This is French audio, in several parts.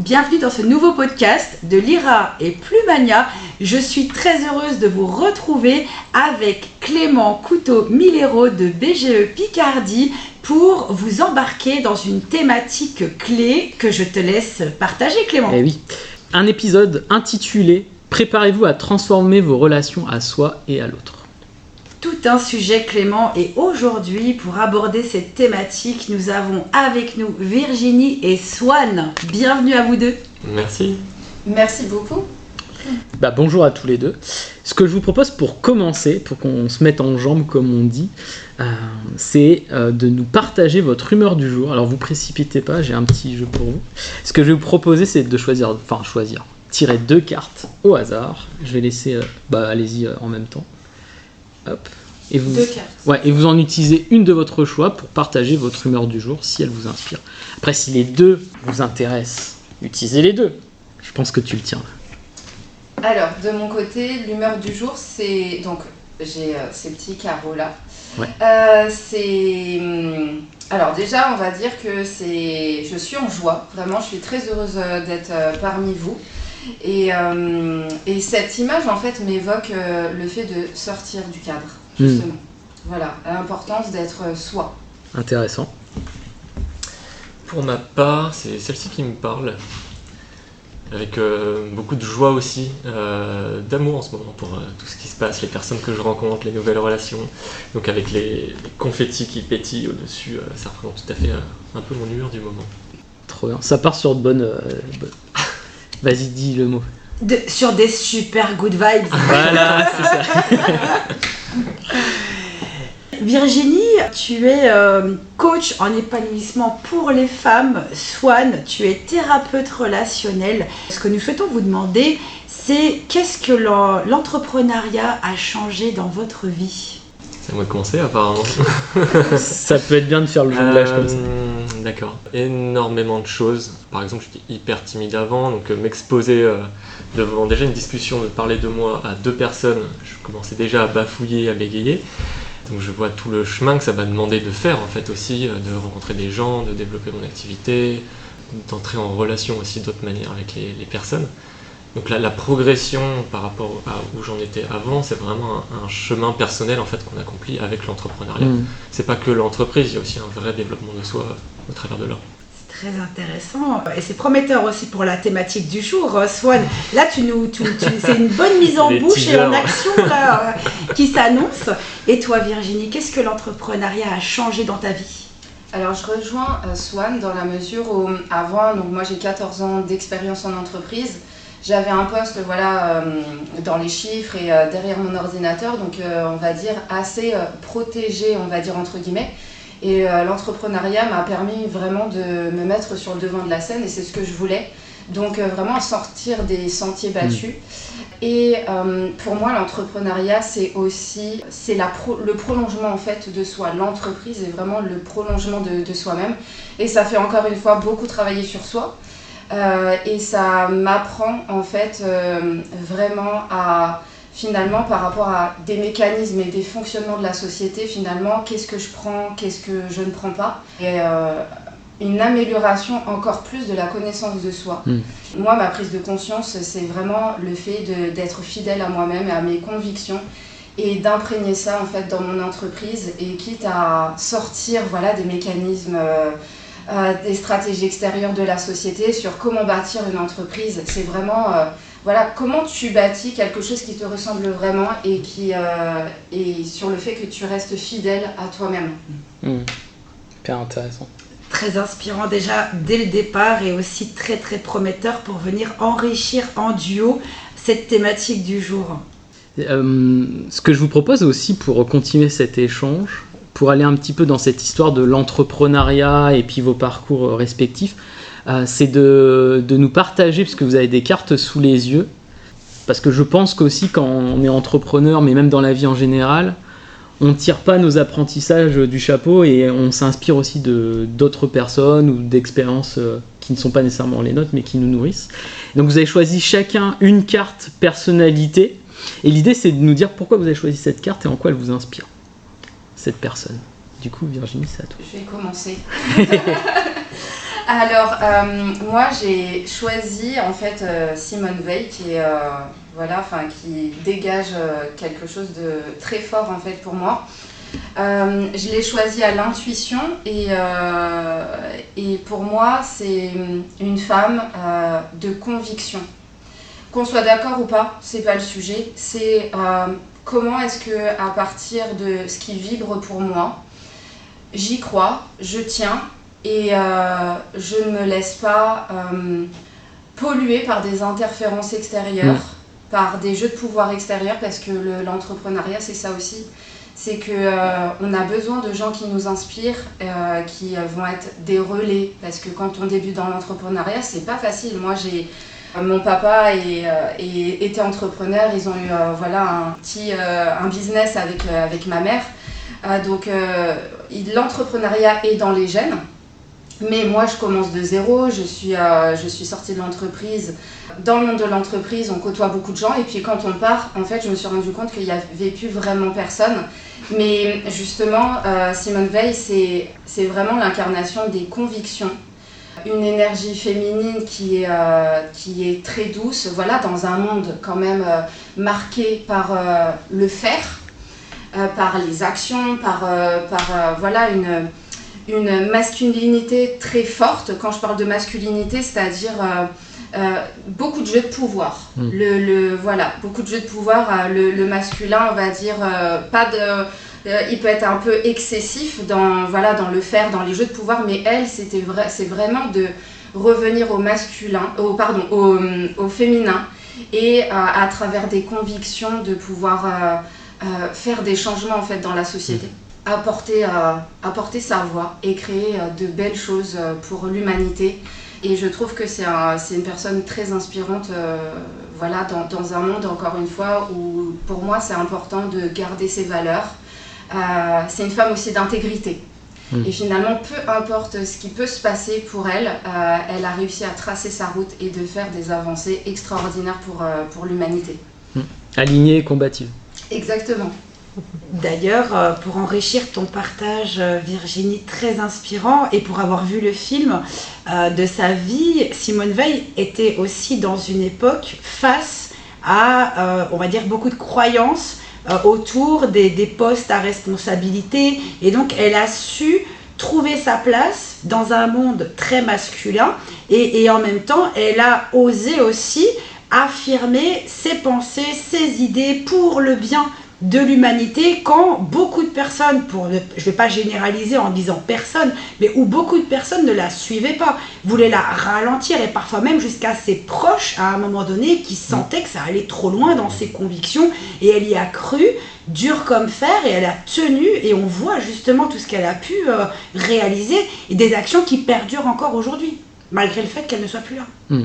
bienvenue dans ce nouveau podcast de Lyra et Plumania. Je suis très heureuse de vous retrouver avec Clément Couteau-Millero de BGE Picardie pour vous embarquer dans une thématique clé que je te laisse partager, Clément. Eh oui, un épisode intitulé « Préparez-vous à transformer vos relations à soi et à l'autre ». Tout un sujet, Clément, et aujourd'hui, pour aborder cette thématique, nous avons avec nous Virginie et Swan. Bienvenue à vous deux. Merci. Merci beaucoup. Bonjour à tous les deux. Ce que je vous propose pour commencer, pour qu'on se mette en jambes comme on dit, c'est de nous partager votre humeur du jour. Alors vous précipitez pas, j'ai un petit jeu pour vous. Ce que je vais vous proposer, c'est de tirer 2 cartes au hasard. Je vais laisser, allez-y en même temps. Hop. Et vous, 2 cartes. Ouais, et vous en utilisez une de votre choix pour partager votre humeur du jour si elle vous inspire. Après, si les deux vous intéressent, utilisez les deux. Je pense que tu le tiens. Alors, de mon côté, l'humeur du jour, c'est... Donc, j'ai ces petits carreaux là. Ouais. Alors déjà, on va dire que je suis en joie. Vraiment, je suis très heureuse d'être parmi vous. Et cette image, en fait, m'évoque le fait de sortir du cadre, justement. Voilà, l'importance d'être soi. Intéressant. Pour ma part, c'est celle-ci qui me parle, avec beaucoup de joie aussi, d'amour en ce moment pour tout ce qui se passe, les personnes que je rencontre, les nouvelles relations. Donc avec les confettis qui pétillent au-dessus, ça représente tout à fait un peu mon humeur du moment. Trop bien. Ça part sur de bonnes... Vas-y, dis le mot. Sur des super good vibes. Voilà, c'est ça. Virginie, tu es coach en épanouissement pour les femmes. Swan, tu es thérapeute relationnel. Ce que nous souhaitons vous demander, c'est qu'est-ce que l'entrepreneuriat a changé dans votre vie ? C'est à moi de commencer apparemment. Ça peut être bien de faire le jonglage comme ça. D'accord. Énormément de choses. Par exemple, j'étais hyper timide avant, donc m'exposer devant déjà une discussion, de parler de moi à 2 personnes, je commençais déjà à bafouiller, à bégayer. Donc je vois tout le chemin que ça va demander de faire en fait aussi, de rencontrer des gens, de développer mon activité, d'entrer en relation aussi d'autres manières avec les personnes. Donc la progression par rapport à où j'en étais avant, c'est vraiment un chemin personnel en fait qu'on accomplit avec l'entrepreneuriat. C'est pas que l'entreprise, il y a aussi un vrai développement de soi au travers de là. C'est très intéressant et c'est prometteur aussi pour la thématique du jour. Swan, là c'est une bonne mise en bouche et en action là, qui s'annonce. Et toi Virginie, qu'est-ce que l'entrepreneuriat a changé dans ta vie ? Alors, je rejoins Swan dans la mesure où avant, donc moi j'ai 14 ans d'expérience en entreprise. J'avais un poste dans les chiffres et derrière mon ordinateur, donc on va dire assez protégé, on va dire entre guillemets. Et l'entrepreneuriat m'a permis vraiment de me mettre sur le devant de la scène et c'est ce que je voulais. Donc vraiment sortir des sentiers battus. Et pour moi, l'entrepreneuriat, c'est aussi le prolongement en fait de soi. L'entreprise est vraiment le prolongement de soi-même. Et ça fait encore une fois beaucoup travailler sur soi. Et ça m'apprend en fait vraiment à finalement par rapport à des mécanismes et des fonctionnements de la société, finalement qu'est-ce que je prends, qu'est-ce que je ne prends pas et une amélioration encore plus de la connaissance de soi. Moi, ma prise de conscience, c'est vraiment le fait d'être fidèle à moi-même et à mes convictions et d'imprégner ça en fait dans mon entreprise et quitte à sortir des mécanismes des stratégies extérieures de la société sur comment bâtir une entreprise. C'est vraiment comment tu bâtis quelque chose qui te ressemble vraiment et et sur le fait que tu restes fidèle à toi-même. Hyper intéressant. Très inspirant déjà dès le départ et aussi très très prometteur pour venir enrichir en duo cette thématique du jour. Ce que je vous propose aussi pour continuer cet échange, pour aller un petit peu dans cette histoire de l'entrepreneuriat et puis vos parcours respectifs, c'est de nous partager, puisque vous avez des cartes sous les yeux, parce que je pense qu'aussi quand on est entrepreneur, mais même dans la vie en général, on ne tire pas nos apprentissages du chapeau et on s'inspire aussi d'autres personnes ou d'expériences qui ne sont pas nécessairement les nôtres, mais qui nous nourrissent. Donc vous avez choisi chacun une carte personnalité, et l'idée c'est de nous dire pourquoi vous avez choisi cette carte et en quoi elle vous inspire, cette personne. Du coup, Virginie, c'est à toi. Je vais commencer. Alors, moi, j'ai choisi en fait Simone Veil, qui est qui dégage quelque chose de très fort en fait pour moi. Je l'ai choisi à l'intuition et pour moi, c'est une femme de conviction. Qu'on soit d'accord ou pas, c'est pas le sujet. C'est comment est-ce que, à partir de ce qui vibre pour moi, j'y crois, je tiens et je ne me laisse pas polluer par des interférences extérieures, par des jeux de pouvoir extérieurs, parce que l'entrepreneuriat, c'est ça aussi. C'est qu'on a besoin de gens qui nous inspirent, qui vont être des relais, parce que quand on débute dans l'entrepreneuriat, c'est pas facile. Moi, mon papa était entrepreneur, ils ont eu un business avec ma mère. Donc l'entrepreneuriat est dans les gènes, mais moi je commence de zéro, je suis sortie de l'entreprise. Dans le monde de l'entreprise, on côtoie beaucoup de gens et puis quand on part, en fait, je me suis rendu compte qu'il n'y avait plus vraiment personne. Mais justement, Simone Veil, c'est vraiment l'incarnation des convictions. Une énergie féminine qui est très douce, voilà, dans un monde quand même marqué par le faire, par les actions, par une masculinité très forte. Quand je parle de masculinité, c'est-à-dire beaucoup de jeux de pouvoir. Beaucoup de jeux de pouvoir. Le masculin, on va dire, il peut être un peu excessif dans le faire, dans les jeux de pouvoir, mais elle, c'est vraiment de revenir au masculin, au féminin, et à travers des convictions de pouvoir faire des changements en fait dans la société, apporter sa voix et créer de belles choses pour l'humanité. Et je trouve que c'est une personne très inspirante dans un monde, encore une fois, où pour moi c'est important de garder ses valeurs. C'est une femme aussi d'intégrité. Et finalement, peu importe ce qui peut se passer pour elle, elle a réussi à tracer sa route et de faire des avancées extraordinaires pour l'humanité. Alignée et combative. Exactement. D'ailleurs, pour enrichir ton partage, Virginie, très inspirant, et pour avoir vu le film de sa vie, Simone Veil était aussi dans une époque face à, on va dire, beaucoup de croyances autour des postes à responsabilité, et donc elle a su trouver sa place dans un monde très masculin, et en même temps, elle a osé aussi affirmer ses pensées, ses idées pour le bien de l'humanité, quand beaucoup de personnes, je ne vais pas généraliser en disant personne, mais où beaucoup de personnes ne la suivaient pas, voulaient la ralentir, et parfois même jusqu'à ses proches à un moment donné qui sentaient que ça allait trop loin dans ses convictions, et elle y a cru, dur comme fer, et elle a tenu, et on voit justement tout ce qu'elle a pu réaliser, et des actions qui perdurent encore aujourd'hui, malgré le fait qu'elle ne soit plus là.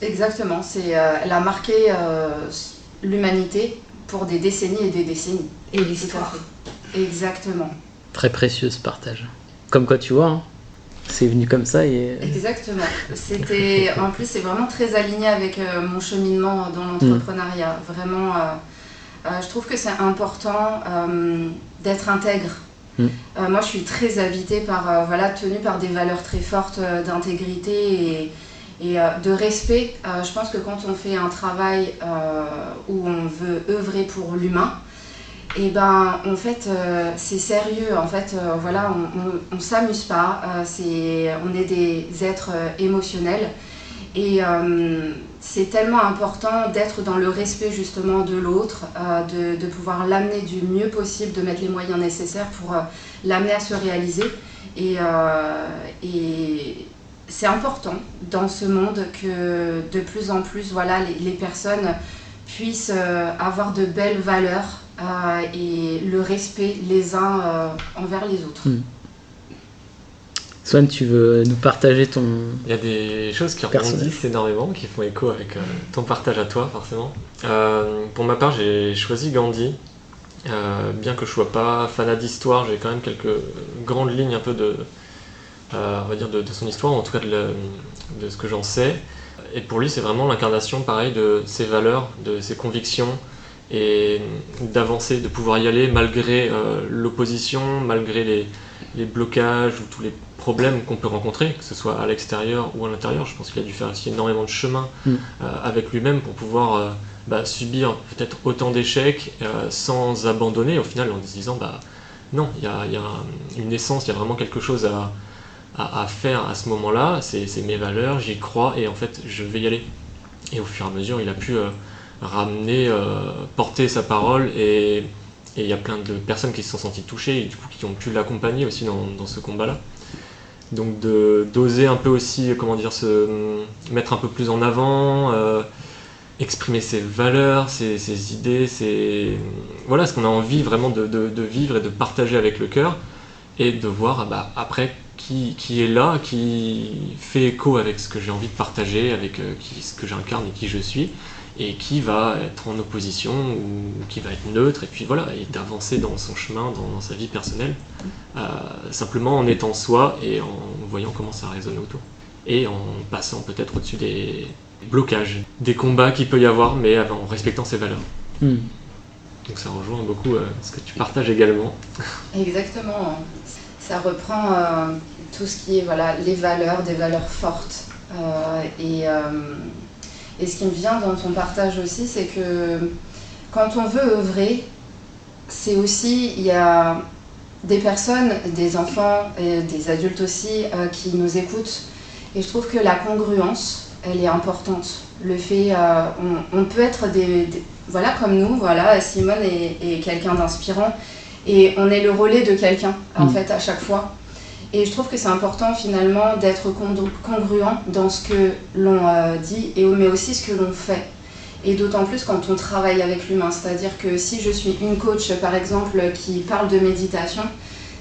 Exactement, elle a marqué l'humanité pour des décennies et des décennies. Et l'histoire. Exactement. Très précieux ce partage. Comme quoi, tu vois, hein, c'est venu comme ça et... Exactement. En plus, c'est vraiment très aligné avec mon cheminement dans l'entrepreneuriat. Vraiment, je trouve que c'est important d'être intègre. Moi, je suis très habitée tenue par des valeurs très fortes d'intégrité et de respect. Je pense que quand on fait un travail où on veut œuvrer pour l'humain, et en fait c'est sérieux. En fait on s'amuse pas. On est des êtres émotionnels et c'est tellement important d'être dans le respect justement de l'autre, de pouvoir l'amener du mieux possible, de mettre les moyens nécessaires pour l'amener à se réaliser et c'est important dans ce monde que de plus en plus les personnes puissent avoir de belles valeurs et le respect les uns envers les autres. Swan, tu veux nous partager ton... Il y a des choses qui rebondissent énormément, qui font écho avec ton partage à toi forcément. Pour ma part, j'ai choisi Gandhi. Bien que je sois pas fanat d'histoire, j'ai quand même quelques grandes lignes un peu on va dire de son histoire, en tout cas de ce que j'en sais. Et pour lui, c'est vraiment l'incarnation, pareil, de ses valeurs, de ses convictions, et d'avancer, de pouvoir y aller malgré l'opposition, malgré les blocages ou tous les problèmes qu'on peut rencontrer, que ce soit à l'extérieur ou à l'intérieur. Je pense qu'il a dû faire aussi énormément de chemin avec lui-même pour pouvoir subir peut-être autant d'échecs sans abandonner au final, en se disant non, il y a une essence, il y a vraiment quelque chose à faire à ce moment-là, c'est mes valeurs, j'y crois et en fait je vais y aller. Et au fur et à mesure il a pu ramener, porter sa parole et il y a plein de personnes qui se sont senties touchées et du coup qui ont pu l'accompagner aussi dans ce combat-là. Donc d'oser un peu aussi, se mettre un peu plus en avant, exprimer ses valeurs, ses idées, voilà ce qu'on a envie vraiment de vivre et de partager avec le cœur, et de voir après qui est là, qui fait écho avec ce que j'ai envie de partager, avec ce que j'incarne et qui je suis, et qui va être en opposition ou qui va être neutre, et puis voilà, et d'avancer dans son chemin, dans sa vie personnelle, simplement en étant soi et en voyant comment ça résonne autour. Et en passant peut-être au-dessus des blocages, des combats qu'il peut y avoir, mais en respectant ses valeurs. Donc ça rejoint beaucoup ce que tu partages également. Exactement. Ça reprend tout ce qui est les valeurs, des valeurs fortes. Et ce qui me vient dans ton partage aussi, c'est que quand on veut œuvrer, c'est aussi, il y a des personnes, des enfants, et des adultes aussi, qui nous écoutent. Et je trouve que la congruence, elle est importante. Le fait, on peut être comme nous, Simone est quelqu'un d'inspirant, et on est le relais de quelqu'un, en fait, à chaque fois. Et je trouve que c'est important finalement d'être congruent dans ce que l'on dit, mais aussi ce que l'on fait. Et d'autant plus quand on travaille avec l'humain. C'est-à-dire que si je suis une coach, par exemple, qui parle de méditation,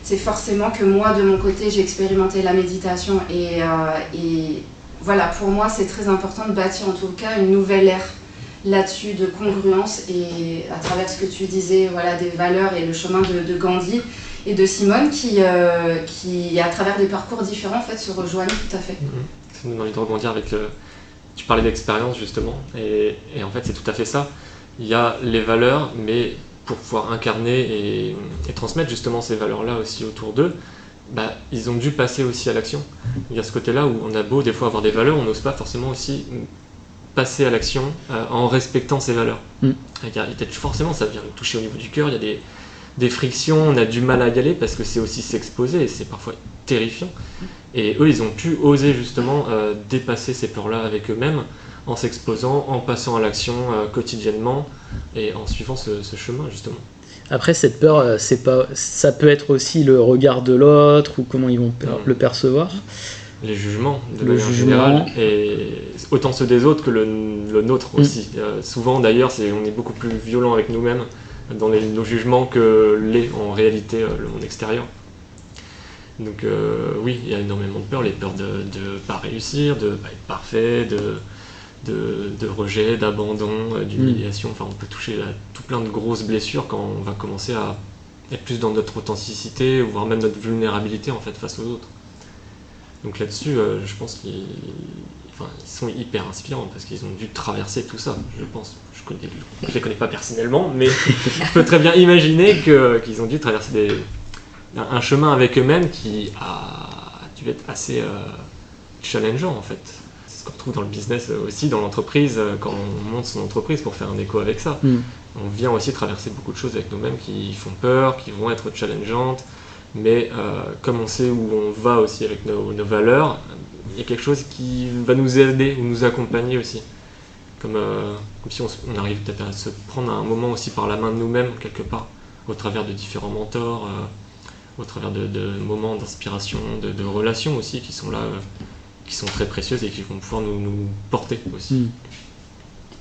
c'est forcément que moi, de mon côté, j'ai expérimenté la méditation. Et voilà, pour moi, c'est très important de bâtir en tout cas une nouvelle ère là-dessus de congruence. Et à travers ce que tu disais, des valeurs et le chemin de Gandhi, et de Simone qui, à travers des parcours différents, en fait, se rejoignent tout à fait. Ça me donne envie de rebondir avec tu parlais d'expérience, justement, et en fait, c'est tout à fait ça. Il y a les valeurs, mais pour pouvoir incarner et transmettre justement ces valeurs-là aussi autour d'eux, ils ont dû passer aussi à l'action. Il y a ce côté-là où on a beau, des fois, avoir des valeurs, on n'ose pas forcément aussi passer à l'action en respectant ces valeurs. Peut-être forcément, ça vient nous toucher au niveau du cœur, il y a des frictions, on a du mal à y aller parce que c'est aussi s'exposer et c'est parfois terrifiant. Et eux, ils ont pu oser justement dépasser ces peurs-là avec eux-mêmes en s'exposant, en passant à l'action quotidiennement et en suivant ce chemin justement. Après, cette peur, ça peut être aussi le regard de l'autre ou comment ils vont le percevoir. Les jugements, de manière générale, et autant ceux des autres que le nôtre aussi. Souvent d'ailleurs, on est beaucoup plus violent avec nous-mêmes dans nos jugements que en réalité le monde extérieur. Donc oui, il y a énormément de peurs, les peurs de ne pas réussir, de ne pas être parfait, de rejet, d'abandon, d'humiliation. Enfin, on peut toucher à tout plein de grosses blessures quand on va commencer à être plus dans notre authenticité, voire même notre vulnérabilité en fait face aux autres. Donc là-dessus, je pense qu'ils sont hyper inspirants parce qu'ils ont dû traverser tout ça, je pense. Je les connais pas personnellement, mais je peux très bien imaginer qu'ils ont dû traverser un chemin avec eux-mêmes qui a dû être assez challengeant en fait. C'est ce qu'on retrouve dans le business aussi, dans l'entreprise, quand on monte son entreprise pour faire un écho avec ça. On vient aussi traverser beaucoup de choses avec nous-mêmes qui font peur, qui vont être challengeantes, mais comme on sait où on va aussi avec nos valeurs, il y a quelque chose qui va nous aider ou nous accompagner aussi. Comme si on arrive peut-être à se prendre un moment aussi par la main de nous-mêmes, quelque part, au travers de différents mentors, au travers de moments d'inspiration, de relations aussi qui sont là, qui sont très précieuses et qui vont pouvoir nous porter aussi.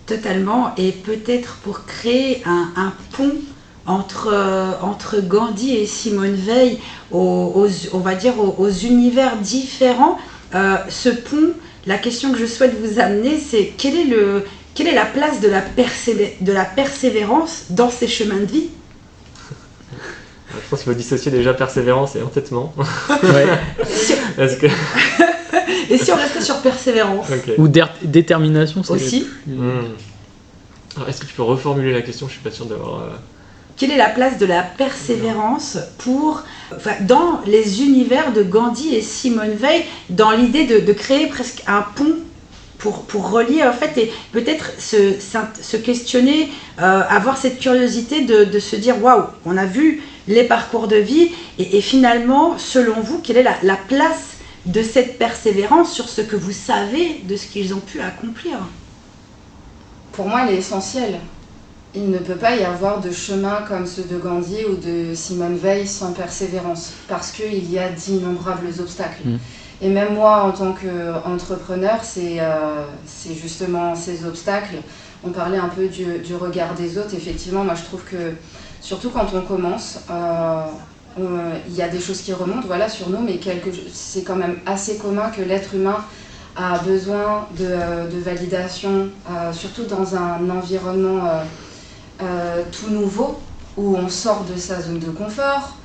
Totalement, et peut-être pour créer un pont entre Gandhi et Simone Veil, on va dire aux univers différents, ce pont, la question que je souhaite vous amener, c'est quelle est la place de la persévérance dans ces chemins de vie? Je pense qu'il faut dissocier déjà persévérance et entêtement. Ouais. Et si on restait sur persévérance? Okay. Ou détermination, c'est aussi. Alors, est-ce que tu peux reformuler la question? Je suis pas sûr d'avoir... Quelle est la place de la persévérance dans les univers de Gandhi et Simone Veil, dans l'idée de créer presque un pont pour relier en fait, et peut-être se questionner, avoir cette curiosité de se dire waouh, on a vu les parcours de vie et finalement, selon vous, quelle est la place de cette persévérance sur ce que vous savez de ce qu'ils ont pu accomplir? Pour moi, elle est essentielle. Il ne peut pas y avoir de chemin comme ceux de Gandhi ou de Simone Veil sans persévérance, parce qu'il y a d'innombrables obstacles. Et même moi, en tant qu'entrepreneur, c'est justement ces obstacles. On parlait un peu du regard des autres. Effectivement, moi je trouve que, surtout quand on commence, il y a des choses qui remontent sur nous, mais c'est quand même assez commun que l'être humain a besoin de validation, surtout dans un environnement tout nouveau, où on sort de sa zone de confort.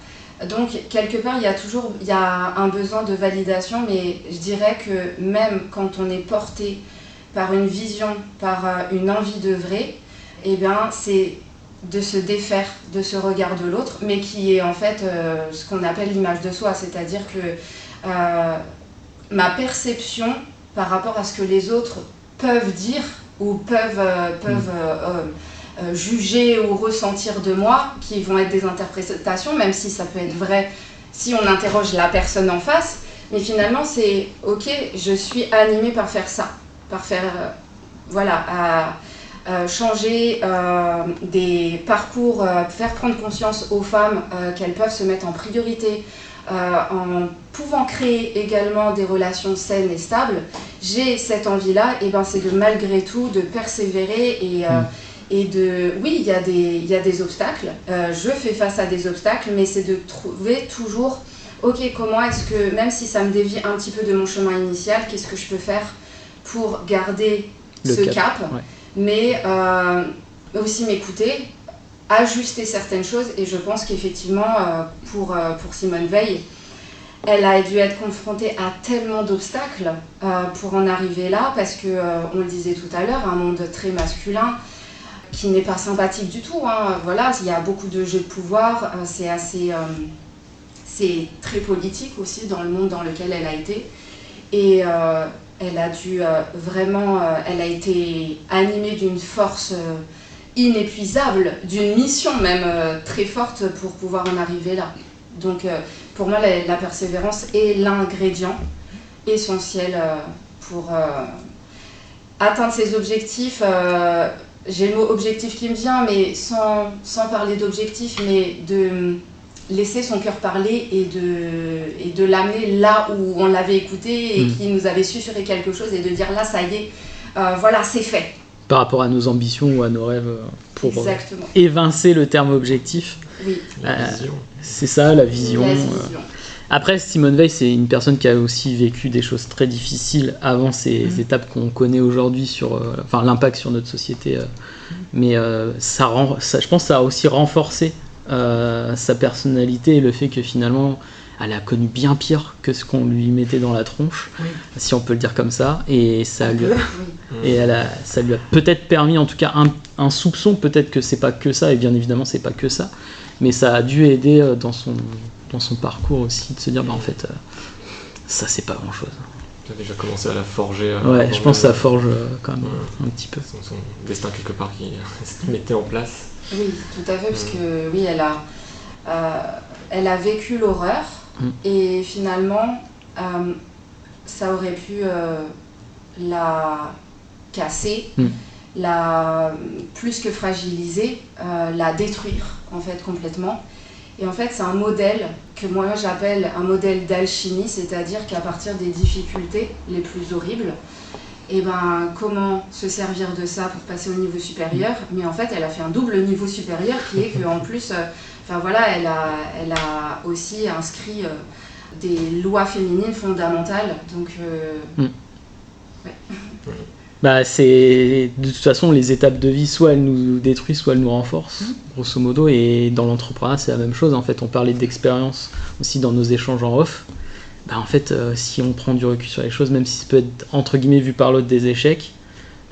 Donc, quelque part, il y a un besoin de validation, mais je dirais que même quand on est porté par une vision, par une envie d'œuvrer, eh bien, c'est de se défaire de ce regard de l'autre, mais qui est en fait ce qu'on appelle l'image de soi, c'est-à-dire que ma perception par rapport à ce que les autres peuvent dire ou peuvent juger ou ressentir de moi, qui vont être des interprétations, même si ça peut être vrai si on interroge la personne en face, mais finalement c'est ok, je suis animée par faire ça, par faire changer des parcours, faire prendre conscience aux femmes qu'elles peuvent se mettre en priorité, en pouvant créer également des relations saines et stables. J'ai cette envie-là, et ben c'est de malgré tout de persévérer et de... Oui, il y a des obstacles, je fais face à des obstacles, mais c'est de trouver toujours, ok, comment est-ce que, même si ça me dévie un petit peu de mon chemin initial, qu'est-ce que je peux faire pour garder ce cap, mais aussi m'écouter, ajuster certaines choses, et je pense qu'effectivement, pour Simone Veil, elle a dû être confrontée à tellement d'obstacles pour en arriver là, parce que, on le disait tout à l'heure, un monde très masculin, qui n'est pas sympathique du tout, hein. Voilà, il y a beaucoup de jeux de pouvoir, c'est très politique aussi dans le monde dans lequel elle a été, et elle a dû elle a été animée d'une force inépuisable, d'une mission même très forte pour pouvoir en arriver là. Donc pour moi la persévérance est l'ingrédient essentiel pour atteindre ses objectifs. J'ai le mot objectif qui me vient, mais sans parler d'objectif, mais de laisser son cœur parler et de l'amener là où on l'avait écouté et qui nous avait susurré quelque chose, et de dire là ça y est, voilà, c'est fait. Par rapport à nos ambitions ou à nos rêves, pour exactement. Évincer le terme objectif. Oui. C'est ça, la vision. La vision. Après, Simone Veil, c'est une personne qui a aussi vécu des choses très difficiles avant ces étapes qu'on connaît aujourd'hui sur l'impact sur notre société. Mais je pense que ça a aussi renforcé sa personnalité, et le fait que finalement, elle a connu bien pire que ce qu'on lui mettait dans la tronche, si on peut le dire comme ça. Et ça lui a peut-être permis, en tout cas, un soupçon, peut-être que c'est pas que ça, et bien évidemment, c'est pas que ça, mais ça a dû aider dans son parcours aussi, de se dire, en fait, ça c'est pas grand chose. Tu as déjà commencé à la forger. Je pense que ça forge quand même un petit peu. Son destin quelque part qui se mettait en place. Oui, tout à fait, parce que oui, elle a vécu l'horreur, et finalement, ça aurait pu la casser, plus que fragiliser, la détruire en fait complètement. Et en fait, c'est un modèle que moi j'appelle un modèle d'alchimie, c'est-à-dire qu'à partir des difficultés les plus horribles, et comment se servir de ça pour passer au niveau supérieur. Mais en fait, elle a fait un double niveau supérieur, qui est qu'en plus, elle a aussi inscrit des lois féminines fondamentales. Donc, c'est de toute façon les étapes de vie, soit elles nous détruisent, soit elles nous renforcent, grosso modo. Et dans l'entrepreneuriat, c'est la même chose. En fait, on parlait d'expérience aussi dans nos échanges en off. En fait, si on prend du recul sur les choses, même si ça peut être entre guillemets vu par l'autre des échecs,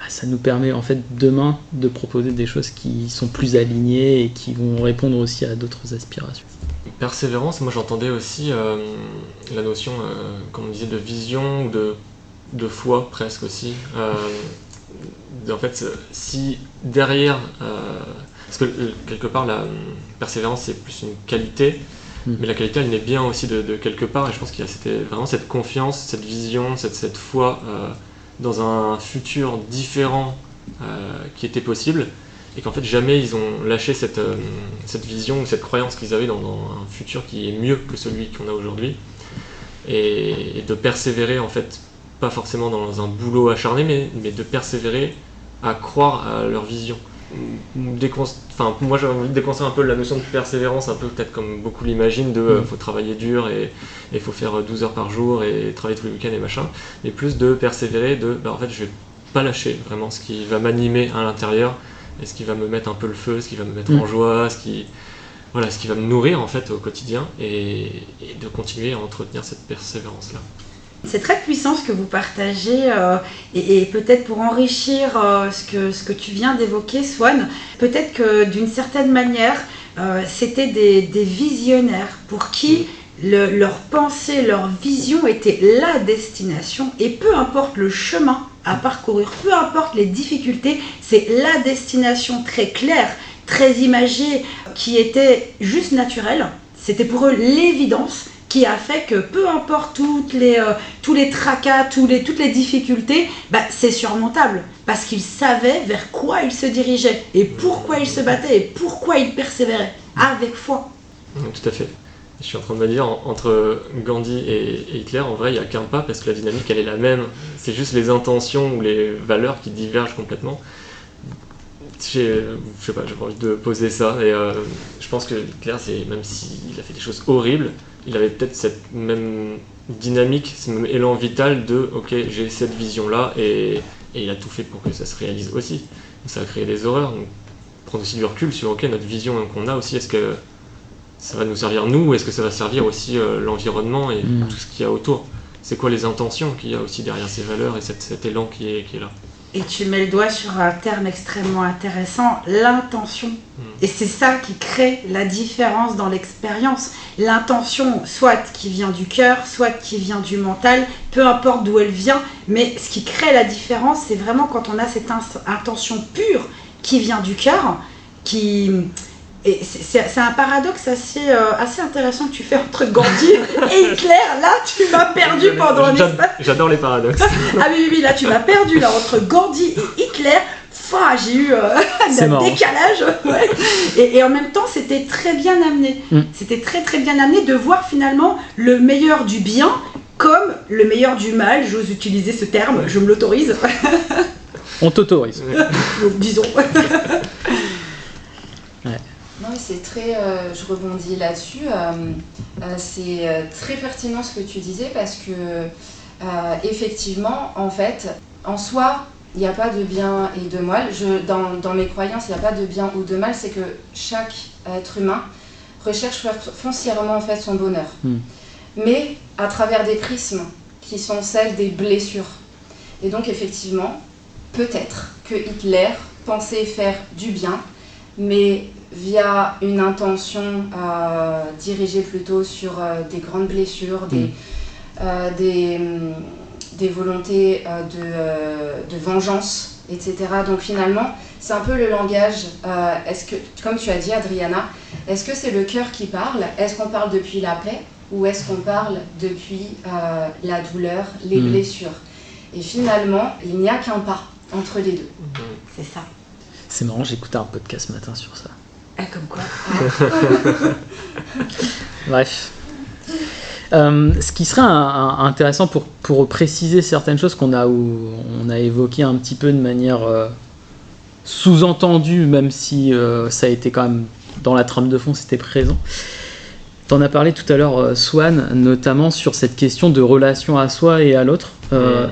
ça nous permet en fait demain de proposer des choses qui sont plus alignées et qui vont répondre aussi à d'autres aspirations. Persévérance, moi j'entendais aussi la notion, comme on disait, de vision ou de foi presque aussi. En fait, si derrière, parce que quelque part la persévérance c'est plus une qualité, mais la qualité elle naît bien aussi de quelque part, et je pense qu'il y a vraiment cette confiance, cette vision, cette foi dans un futur différent qui était possible, et qu'en fait jamais ils ont lâché cette vision ou cette croyance qu'ils avaient dans un futur qui est mieux que celui qu'on a aujourd'hui, et de persévérer en fait, pas forcément dans un boulot acharné, mais de persévérer à croire à leur vision. Moi j'ai envie de déconstruire un peu la notion de persévérance, un peu peut-être comme beaucoup l'imaginent, faut travailler dur et faut faire 12 heures par jour et travailler tous les week-ends et machin, mais plus de persévérer, en fait je vais pas lâcher vraiment ce qui va m'animer à l'intérieur, et ce qui va me mettre un peu le feu, ce qui va me mettre en joie, ce qui va me nourrir en fait au quotidien, et de continuer à entretenir cette persévérance-là. C'est très puissant ce que vous partagez, et peut-être pour enrichir ce que tu viens d'évoquer, Swan, peut-être que d'une certaine manière, c'était des visionnaires pour qui leur pensée, leur vision était la destination, et peu importe le chemin à parcourir, peu importe les difficultés, c'est la destination très claire, très imagée, qui était juste naturelle. C'était pour eux l'évidence qui a fait que peu importe tous les tracas, toutes les difficultés, c'est surmontable, parce qu'ils savaient vers quoi ils se dirigeaient, et pourquoi ils se battaient, et pourquoi ils persévéraient, avec foi. Tout à fait. Je suis en train de me dire, entre Gandhi et Hitler, en vrai, il n'y a qu'un pas, parce que la dynamique, elle est la même. C'est juste les intentions ou les valeurs qui divergent complètement. Je sais pas, j'avais envie de poser ça, et je pense que Hitler, même s'il a fait des choses horribles, il avait peut-être cette même dynamique, ce même élan vital de « ok, j'ai cette vision-là », et il a tout fait pour que ça se réalise aussi. Ça a créé des horreurs, donc prendre aussi du recul sur « ok, notre vision qu'on a aussi, est-ce que ça va nous servir nous, ou est-ce que ça va servir aussi l'environnement et tout ce qu'il y a autour ?» C'est quoi les intentions qu'il y a aussi derrière ces valeurs et cet élan qui est là. Et tu mets le doigt sur un terme extrêmement intéressant, l'intention. Et c'est ça qui crée la différence dans l'expérience. L'intention, soit qui vient du cœur, soit qui vient du mental, peu importe d'où elle vient, mais ce qui crée la différence, c'est vraiment quand on a cette intention pure qui vient du cœur, Et c'est un paradoxe assez intéressant que tu fais entre Gandhi et Hitler. Là, tu m'as perdu pendant un espace. J'adore les paradoxes. Ah oui, là, tu m'as perdu là, entre Gandhi et Hitler. J'ai eu un décalage. Ouais. Et en même temps, c'était très bien amené. C'était très très bien amené de voir finalement le meilleur du bien comme le meilleur du mal. J'ose utiliser ce terme, je me l'autorise. On t'autorise. Disons. Non, c'est très, je rebondis là-dessus, c'est très pertinent ce que tu disais, parce que effectivement, en fait, en soi, il n'y a pas de bien et de mal. Dans mes croyances, il n'y a pas de bien ou de mal, c'est que chaque être humain recherche foncièrement en fait son bonheur, mais à travers des prismes qui sont celles des blessures. Et donc effectivement, peut-être que Hitler pensait faire du bien, mais via une intention dirigée plutôt sur des grandes blessures, des volontés de vengeance, etc. Donc finalement, c'est un peu le langage, comme tu as dit Adriana, est-ce que c'est le cœur qui parle? Est-ce qu'on parle depuis la paix? Ou est-ce qu'on parle depuis la douleur, les blessures? Et finalement, il n'y a qu'un pas entre les deux. C'est ça. C'est marrant, j'écoutais un podcast ce matin sur ça. Comme quoi. Bref. Ce qui serait intéressant pour préciser certaines choses qu'on a évoquées un petit peu de manière sous-entendue, même si ça a été quand même dans la trame de fond, c'était présent. T'en as parlé tout à l'heure, Swan, notamment sur cette question de relation à soi et à l'autre.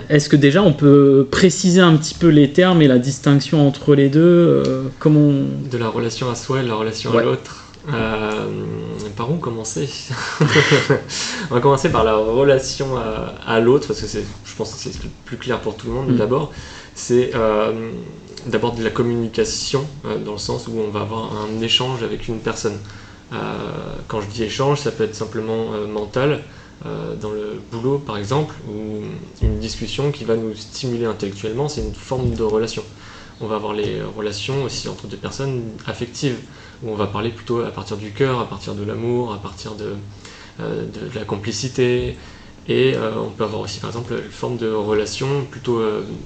Est-ce que déjà on peut préciser un petit peu les termes et la distinction entre les deux De la relation à soi et de la relation à l'autre. Par où commencer? On va commencer par la relation à l'autre, parce que je pense que c'est plus clair pour tout le monde. D'abord, c'est d'abord de la communication, dans le sens où on va avoir un échange avec une personne. Quand je dis échange, ça peut être simplement mental, dans le boulot par exemple, ou une discussion qui va nous stimuler intellectuellement, c'est une forme de relation. On va avoir les relations aussi entre deux personnes affectives, où on va parler plutôt à partir du cœur, à partir de l'amour, à partir de la complicité. Et on peut avoir aussi par exemple une forme de relation plutôt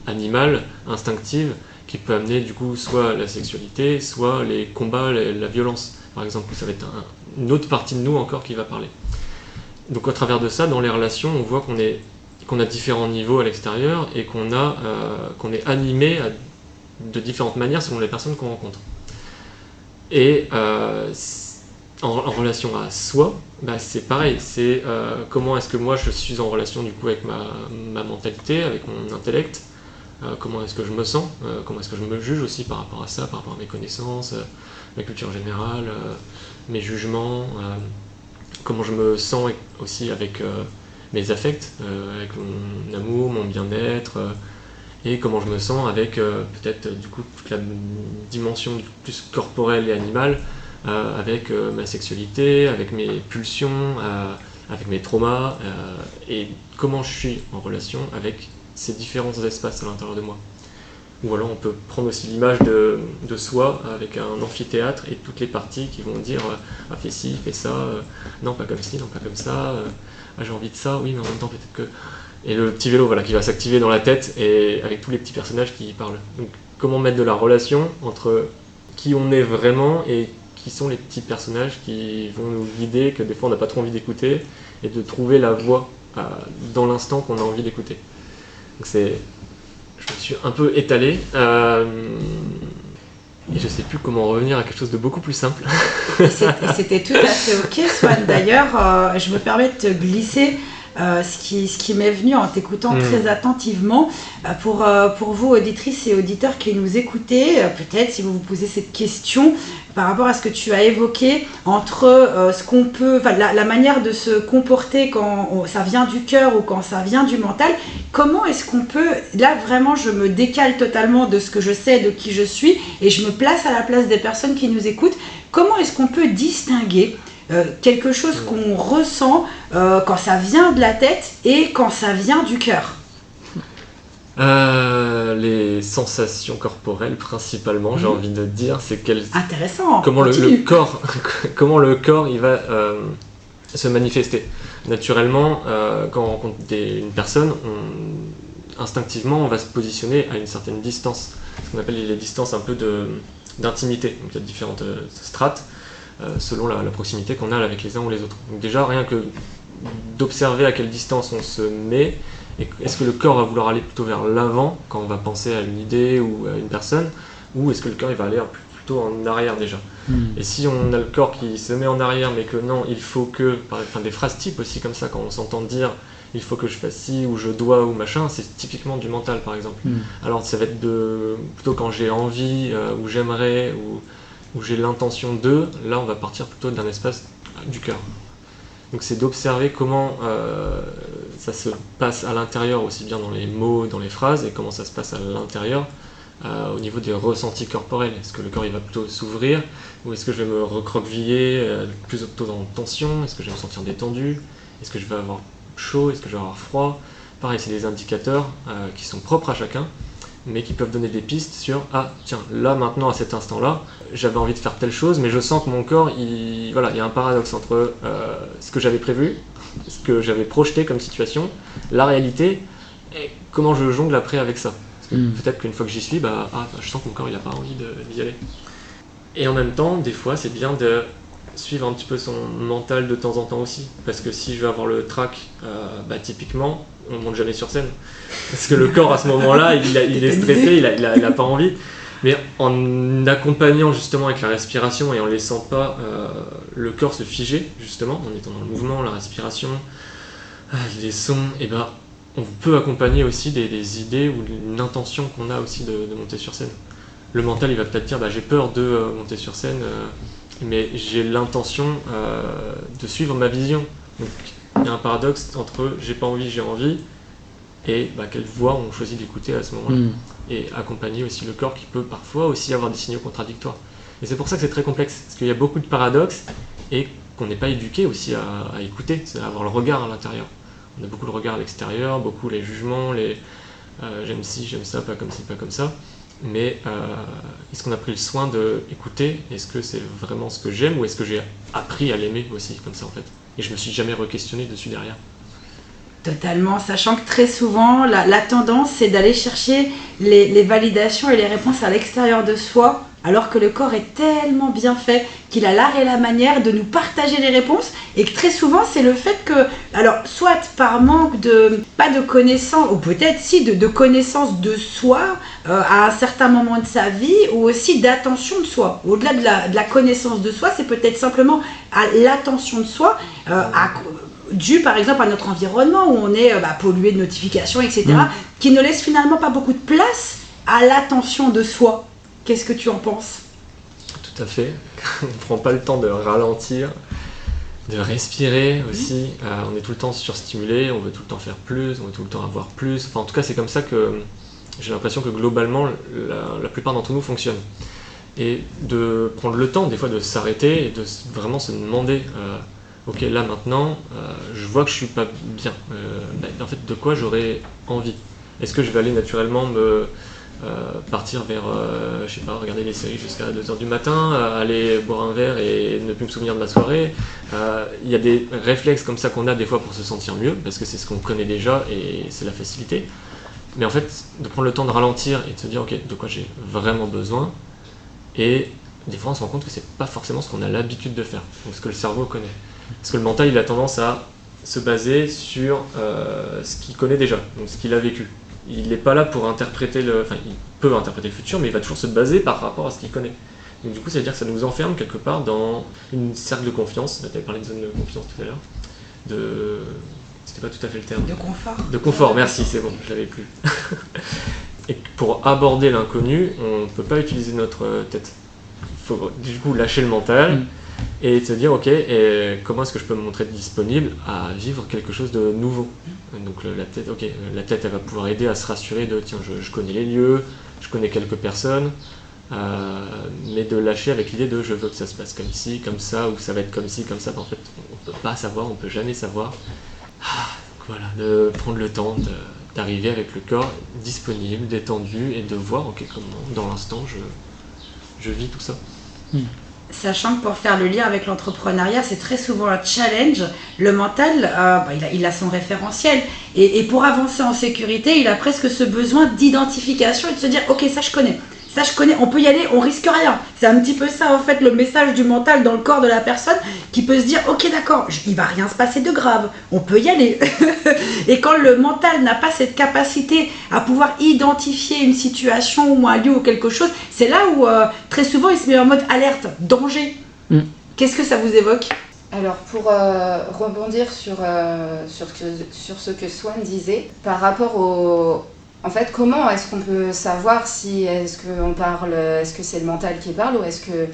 animale, instinctive, qui peut amener du coup soit la sexualité, soit les combats, la violence. Par exemple, ça va être une autre partie de nous encore qui va parler. Donc au travers de ça, dans les relations, on voit qu'on a différents niveaux à l'extérieur et qu'on est animé de différentes manières selon les personnes qu'on rencontre. Et en relation à soi, c'est pareil, c'est comment est-ce que moi je suis en relation du coup avec ma mentalité, avec mon intellect, comment est-ce que je me sens, comment est-ce que je me juge aussi par rapport à ça, par rapport à mes connaissances, ma culture générale, mes jugements, comment je me sens aussi avec mes affects, avec mon amour, mon bien-être, et comment je me sens avec peut-être du coup toute la dimension plus corporelle et animale, avec ma sexualité, avec mes pulsions, avec mes traumas, et comment je suis en relation avec ces différents espaces à l'intérieur de moi. Ou alors on peut prendre aussi l'image de soi avec un amphithéâtre et toutes les parties qui vont dire ah fais ci, fais ça, non pas comme ci, non pas comme ça, ah, j'ai envie de ça, oui mais en même temps peut-être que... Et le petit vélo qui va s'activer dans la tête et avec tous les petits personnages qui y parlent. Donc comment mettre de la relation entre qui on est vraiment et qui sont les petits personnages qui vont nous guider, que des fois on n'a pas trop envie d'écouter, et de trouver la voie dans l'instant qu'on a envie d'écouter. Donc je me suis un peu étalé, et je sais plus comment revenir à quelque chose de beaucoup plus simple. C'était tout à fait ok, Swan. D'ailleurs, je me permets de te glisser ce qui m'est venu en t'écoutant très attentivement. Pour vous, auditrices et auditeurs qui nous écoutez, peut-être si vous vous posez cette question par rapport à ce que tu as évoqué entre ce qu'on peut, la manière de se comporter quand ça vient du cœur ou quand ça vient du mental, comment est-ce qu'on peut, là vraiment je me décale totalement de ce que je sais, de qui je suis, et je me place à la place des personnes qui nous écoutent, comment est-ce qu'on peut distinguer quelque chose qu'on ressent quand ça vient de la tête et quand ça vient du cœur? Les sensations corporelles principalement, j'ai envie de dire, c'est intéressant. Comment comment le corps il va se manifester. Naturellement, quand on rencontre une personne, instinctivement on va se positionner à une certaine distance, ce qu'on appelle les distances un peu d'intimité. Donc il y a différentes strates selon la proximité qu'on a avec les uns ou les autres. Donc déjà rien que d'observer à quelle distance on se met. Est-ce que le corps va vouloir aller plutôt vers l'avant quand on va penser à une idée ou à une personne, ou est-ce que le corps il va aller plutôt en arrière déjà? Et si on a le corps qui se met en arrière mais que non, il faut que, des phrases types aussi comme ça, quand on s'entend dire il faut que je fasse ci ou je dois ou machin, c'est typiquement du mental par exemple. Alors ça va être plutôt quand j'ai envie ou j'aimerais ou j'ai l'intention de, là on va partir plutôt d'un espace du cœur. Donc c'est d'observer comment ça se passe à l'intérieur, aussi bien dans les mots, dans les phrases, et comment ça se passe à l'intérieur au niveau des ressentis corporels. Est-ce que le corps il va plutôt s'ouvrir, ou est-ce que je vais me recroqueviller plutôt en tension? Est-ce que je vais me sentir détendu? Est-ce que je vais avoir chaud? Est-ce que je vais avoir froid? Pareil, c'est des indicateurs qui sont propres à chacun, mais qui peuvent donner des pistes sur « Ah, tiens, là, maintenant, à cet instant-là, j'avais envie de faire telle chose, mais je sens que mon corps, il y a un paradoxe entre ce que j'avais prévu, ce que j'avais projeté comme situation, la réalité, et comment je jongle après avec ça. » Parce que peut-être qu'une fois que j'y suis, je sens que mon corps, il n'a pas envie d'y aller. Et en même temps, des fois, c'est bien de suivre un petit peu son mental de temps en temps aussi. Parce que si je veux avoir le trac, typiquement, on ne monte jamais sur scène. Parce que le corps, à ce moment-là, il est stressé, il n'a pas envie. Mais en accompagnant justement avec la respiration et en laissant pas le corps se figer, justement, en étant dans le mouvement, la respiration, les sons, on peut accompagner aussi des idées ou une intention qu'on a aussi de monter sur scène. Le mental, il va peut-être dire j'ai peur de monter sur scène, mais j'ai l'intention de suivre ma vision. Donc il y a un paradoxe entre j'ai pas envie, j'ai envie, et quelle voix on choisit d'écouter à ce moment-là. et accompagner aussi le corps qui peut parfois aussi avoir des signaux contradictoires. Et c'est pour ça que c'est très complexe, parce qu'il y a beaucoup de paradoxes et qu'on n'est pas éduqué aussi à écouter, c'est à avoir le regard à l'intérieur. On a beaucoup le regard à l'extérieur, beaucoup les jugements, les j'aime ci, j'aime ça, pas comme ci, pas comme ça. Mais est-ce qu'on a pris le soin d'écouter? Est-ce que c'est vraiment ce que j'aime ou est-ce que j'ai appris à l'aimer aussi comme ça en fait? Et je me suis jamais re-questionné dessus derrière. Totalement, sachant que très souvent, la tendance, c'est d'aller chercher les validations et les réponses à l'extérieur de soi, alors que le corps est tellement bien fait qu'il a l'art et la manière de nous partager les réponses, et que très souvent, c'est le fait que, alors, soit par manque pas de connaissances, ou peut-être si, de connaissance de soi, à un certain moment de sa vie, ou aussi d'attention de soi. Au-delà de la connaissance de soi, c'est peut-être simplement à l'attention de soi, dû par exemple à notre environnement où on est pollué de notifications, etc., qui ne laisse finalement pas beaucoup de place à l'attention de soi. Qu'est-ce que tu en penses? Tout à fait. On ne prend pas le temps de ralentir, de respirer aussi. On est tout le temps surstimulé, on veut tout le temps faire plus, on veut tout le temps avoir plus. Enfin, en tout cas, c'est comme ça que j'ai l'impression que globalement, la plupart d'entre nous fonctionnent. Et de prendre le temps, des fois, de s'arrêter et de vraiment se demander ok, là maintenant, je vois que je suis pas bien. En fait, de quoi j'aurais envie? Est-ce que je vais aller naturellement partir vers, je sais pas, regarder les séries jusqu'à 2h du matin, aller boire un verre et ne plus me souvenir de ma soirée? Il y a des réflexes comme ça qu'on a des fois pour se sentir mieux, parce que c'est ce qu'on connaît déjà et c'est la facilité. Mais en fait, de prendre le temps de ralentir et de se dire, ok, de quoi j'ai vraiment besoin? Et des fois, on se rend compte que c'est pas forcément ce qu'on a l'habitude de faire, ou ce que le cerveau connaît. Parce que le mental, il a tendance à se baser sur ce qu'il connaît déjà, donc ce qu'il a vécu. Il n'est pas là pour interpréter enfin, il peut interpréter le futur, mais il va toujours se baser par rapport à ce qu'il connaît. Donc du coup, ça veut dire que ça nous enferme quelque part dans une cercle de confiance. Tu avais parlé de zone de confiance tout à l'heure. C'était pas tout à fait le terme. De confort. De confort, merci, c'est bon, je l'avais plus. Et pour aborder l'inconnu, on ne peut pas utiliser notre tête. Il faut du coup lâcher le mental. Et se dire, ok, et comment est-ce que je peux me montrer disponible à vivre quelque chose de nouveau? Donc la tête, elle va pouvoir aider à se rassurer de, tiens, je connais les lieux, je connais quelques personnes, mais de lâcher avec l'idée de, je veux que ça se passe comme ci, comme ça, ou ça va être comme ci, comme ça. En fait, on peut pas savoir, on peut jamais savoir. Donc voilà, de prendre le temps d'arriver avec le corps disponible, détendu, et de voir, ok, comment, dans l'instant, je vis tout ça. Sachant que pour faire le lien avec l'entrepreneuriat, c'est très souvent un challenge. Le mental, il a son référentiel. Et pour avancer en sécurité, il a presque ce besoin d'identification et de se dire, ok, ça je connais, on peut y aller, on risque rien. C'est un petit peu ça, en fait, le message du mental dans le corps de la personne qui peut se dire, ok, d'accord, il va rien se passer de grave, on peut y aller. Et quand le mental n'a pas cette capacité à pouvoir identifier une situation ou un lieu ou quelque chose, c'est là où très souvent il se met en mode alerte, danger. Qu'est-ce que ça vous évoque? Alors pour rebondir sur ce que Swan disait, par rapport en fait, comment est-ce qu'on peut savoir si est-ce que c'est le mental qui parle ou est-ce que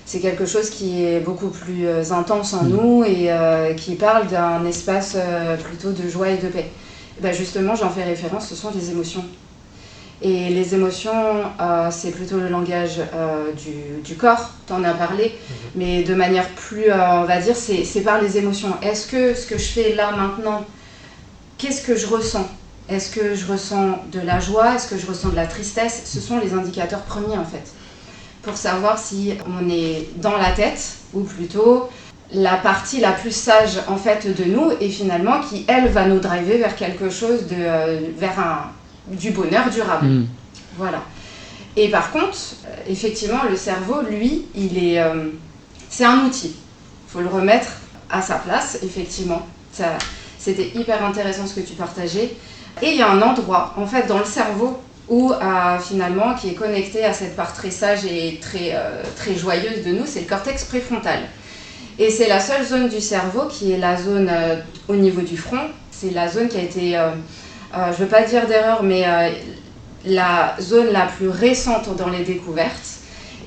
c'est quelque chose qui est beaucoup plus intense en nous et qui parle d'un espace plutôt de joie et de paix? Et ben justement, j'en fais référence, ce sont les émotions. Et les émotions, c'est plutôt le langage du corps, tu en as parlé, mais de manière plus, on va dire, c'est par les émotions. Est-ce que ce que je fais là maintenant, qu'est-ce que je ressens? Est-ce que je ressens de la joie? Est-ce que je ressens de la tristesse? Ce sont les indicateurs premiers en fait, pour savoir si on est dans la tête ou plutôt la partie la plus sage en fait de nous et finalement qui elle va nous driver vers quelque chose du bonheur durable. Voilà. Et par contre, effectivement, le cerveau, lui, c'est un outil. Il faut le remettre à sa place, effectivement. C'était hyper intéressant ce que tu partageais. Et il y a un endroit, en fait, dans le cerveau où, finalement, qui est connecté à cette part très sage et très joyeuse de nous, c'est le cortex préfrontal. Et c'est la seule zone du cerveau qui est la zone au niveau du front. C'est la zone qui a été, je ne veux pas dire d'erreur, mais la zone la plus récente dans les découvertes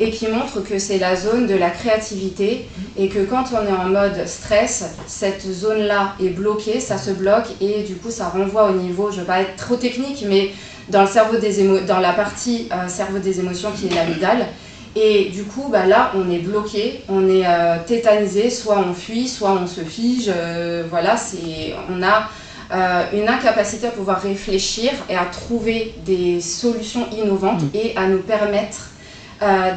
et qui montre que c'est la zone de la créativité et que quand on est en mode stress, cette zone-là est bloquée, ça se bloque et du coup ça renvoie au niveau, je ne veux pas être trop technique, mais dans le cerveau dans la partie cerveau des émotions qui est l'amygdale. Et du coup, là, on est bloqué, on est tétanisé, soit on fuit, soit on se fige. On a une incapacité à pouvoir réfléchir et à trouver des solutions innovantes et à nous permettre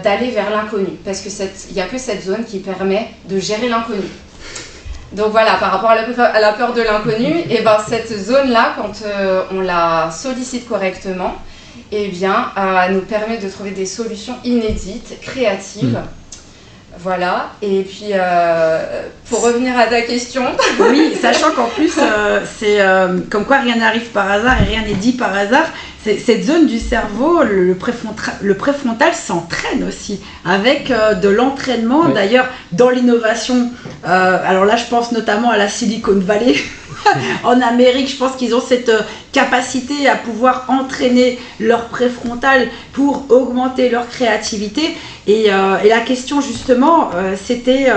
d'aller vers l'inconnu. Parce qu'il n'y a que cette zone qui permet de gérer l'inconnu. Donc voilà, par rapport à la peur de l'inconnu, et cette zone-là, quand on la sollicite correctement, elle nous permet de trouver des solutions inédites, créatives. Voilà, et puis pour revenir à ta question... Oui, sachant qu'en plus, c'est comme quoi rien n'arrive par hasard et rien n'est dit par hasard. Cette zone du cerveau, le préfrontal s'entraîne aussi avec de l'entraînement. Oui. D'ailleurs, dans l'innovation, alors là je pense notamment à la Silicon Valley. En Amérique, je pense qu'ils ont cette capacité à pouvoir entraîner leur préfrontal pour augmenter leur créativité. Et la question justement, c'était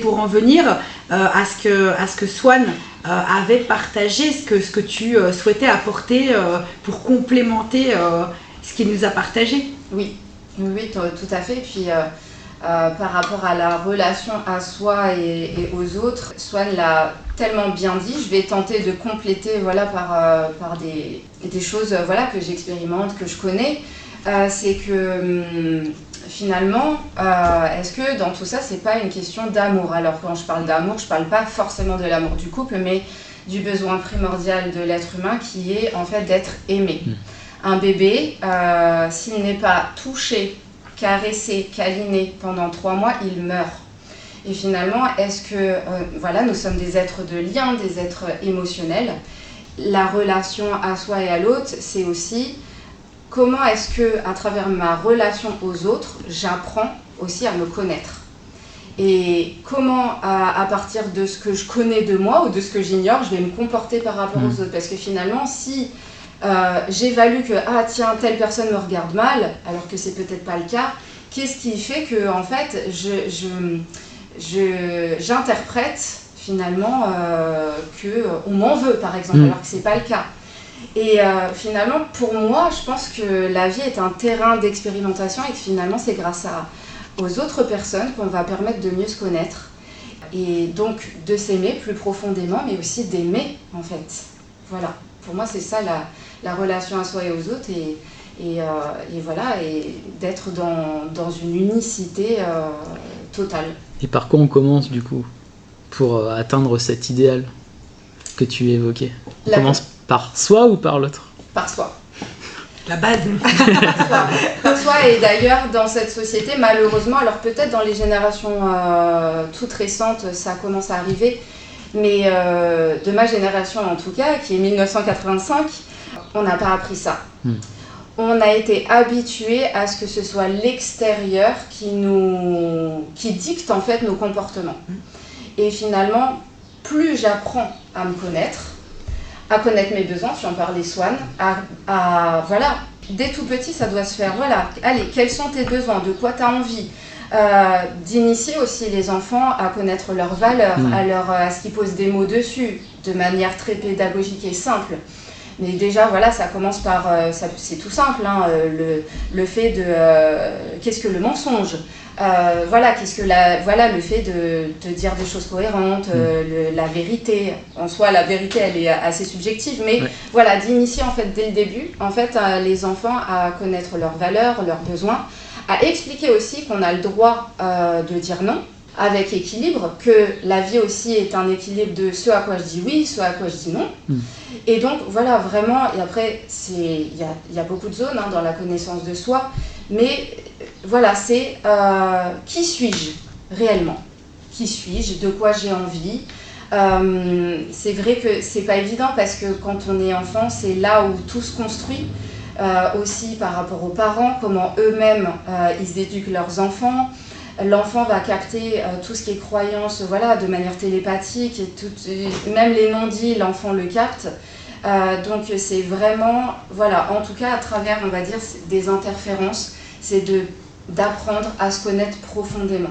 pour en venir à ce que Swan avait partagé, ce que tu souhaitais apporter pour complémenter ce qu'il nous a partagé. Oui, tout à fait. Et puis par rapport à la relation à soi et aux autres, Swan l'a tellement bien dit. Je vais tenter de compléter par des choses que j'expérimente, que je connais. C'est que finalement, est-ce que dans tout ça, c'est pas une question d'amour? Alors quand je parle d'amour, je parle pas forcément de l'amour du couple, mais du besoin primordial de l'être humain qui est en fait d'être aimé. Un bébé, s'il n'est pas touché, caressé, câliné pendant 3 mois, il meurt. Et finalement, est-ce que, nous sommes des êtres de lien, des êtres émotionnels. La relation à soi et à l'autre, c'est aussi comment est-ce que, à travers ma relation aux autres, j'apprends aussi à me connaître. Et comment, à partir de ce que je connais de moi ou de ce que j'ignore, je vais me comporter par rapport aux autres. Parce que finalement, si j'évalue que telle personne me regarde mal, alors que c'est peut-être pas le cas, qu'est-ce qui fait que en fait j'interprète finalement qu'on m'en veut par exemple, alors que c'est pas le cas. Et finalement, pour moi, je pense que la vie est un terrain d'expérimentation et que finalement c'est grâce aux autres personnes qu'on va permettre de mieux se connaître et donc de s'aimer plus profondément, mais aussi d'aimer en fait. Voilà, pour moi c'est ça la relation à soi et aux autres et d'être dans une unicité totale. Et par quoi on commence du coup pour atteindre cet idéal que tu évoquais? On commence par soi ou par l'autre? Par soi. La base. Par soi, et d'ailleurs dans cette société, malheureusement, alors peut-être dans les générations toutes récentes, ça commence à arriver, mais de ma génération en tout cas, qui est 1985, on n'a pas appris ça. On a été habitué à ce que ce soit l'extérieur qui dicte en fait nos comportements. Et finalement, plus j'apprends à me connaître, à connaître mes besoins, si on parlait Swan, dès tout petit ça doit se faire, allez, quels sont tes besoins, de quoi tu as envie, d'initier aussi les enfants à connaître leurs valeurs, à ce qu'ils posent des mots dessus, de manière très pédagogique et simple. Mais déjà, ça commence par, c'est tout simple, le fait de, qu'est-ce que le mensonge, qu'est-ce que le fait de dire des choses cohérentes, la vérité. En soi, la vérité, elle est assez subjective, mais d'initier en fait dès le début, en fait, les enfants à connaître leurs valeurs, leurs besoins, à expliquer aussi qu'on a le droit de dire non, avec équilibre, que la vie aussi est un équilibre de ce à quoi je dis oui, ce à quoi je dis non. Et donc vraiment, et après il y a beaucoup de zones dans la connaissance de soi, mais c'est qui suis-je réellement, qui suis-je, de quoi j'ai envie. C'est vrai que c'est pas évident parce que quand on est enfant, c'est là où tout se construit, aussi par rapport aux parents, comment eux-mêmes ils éduquent leurs enfants. L'enfant va capter tout ce qui est croyance de manière télépathique, et même les non-dits, l'enfant le capte. Donc c'est vraiment, en tout cas à travers, on va dire, des interférences, c'est d'apprendre à se connaître profondément.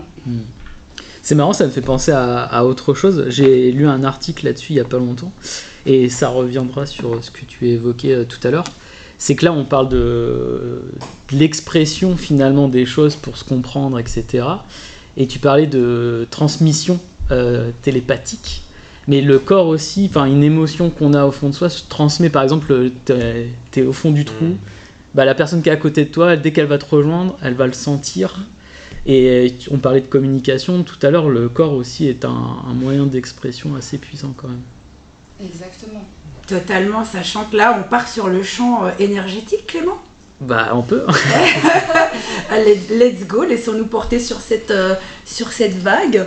C'est marrant, ça me fait penser à autre chose. J'ai lu un article là-dessus il n'y a pas longtemps. Et ça reviendra sur ce que tu évoquais tout à l'heure. C'est que là, on parle de l'expression finalement des choses pour se comprendre, etc. Et tu parlais de transmission télépathique. Mais le corps aussi, enfin une émotion qu'on a au fond de soi se transmet. Par exemple, t'es au fond du trou, la personne qui est à côté de toi, dès qu'elle va te rejoindre, elle va le sentir. Et on parlait de communication tout à l'heure, le corps aussi est un moyen d'expression assez puissant quand même. Exactement. Totalement, sachant que là, on part sur le champ énergétique, Clément. On peut. Allez, let's go, laissons-nous porter sur cette vague.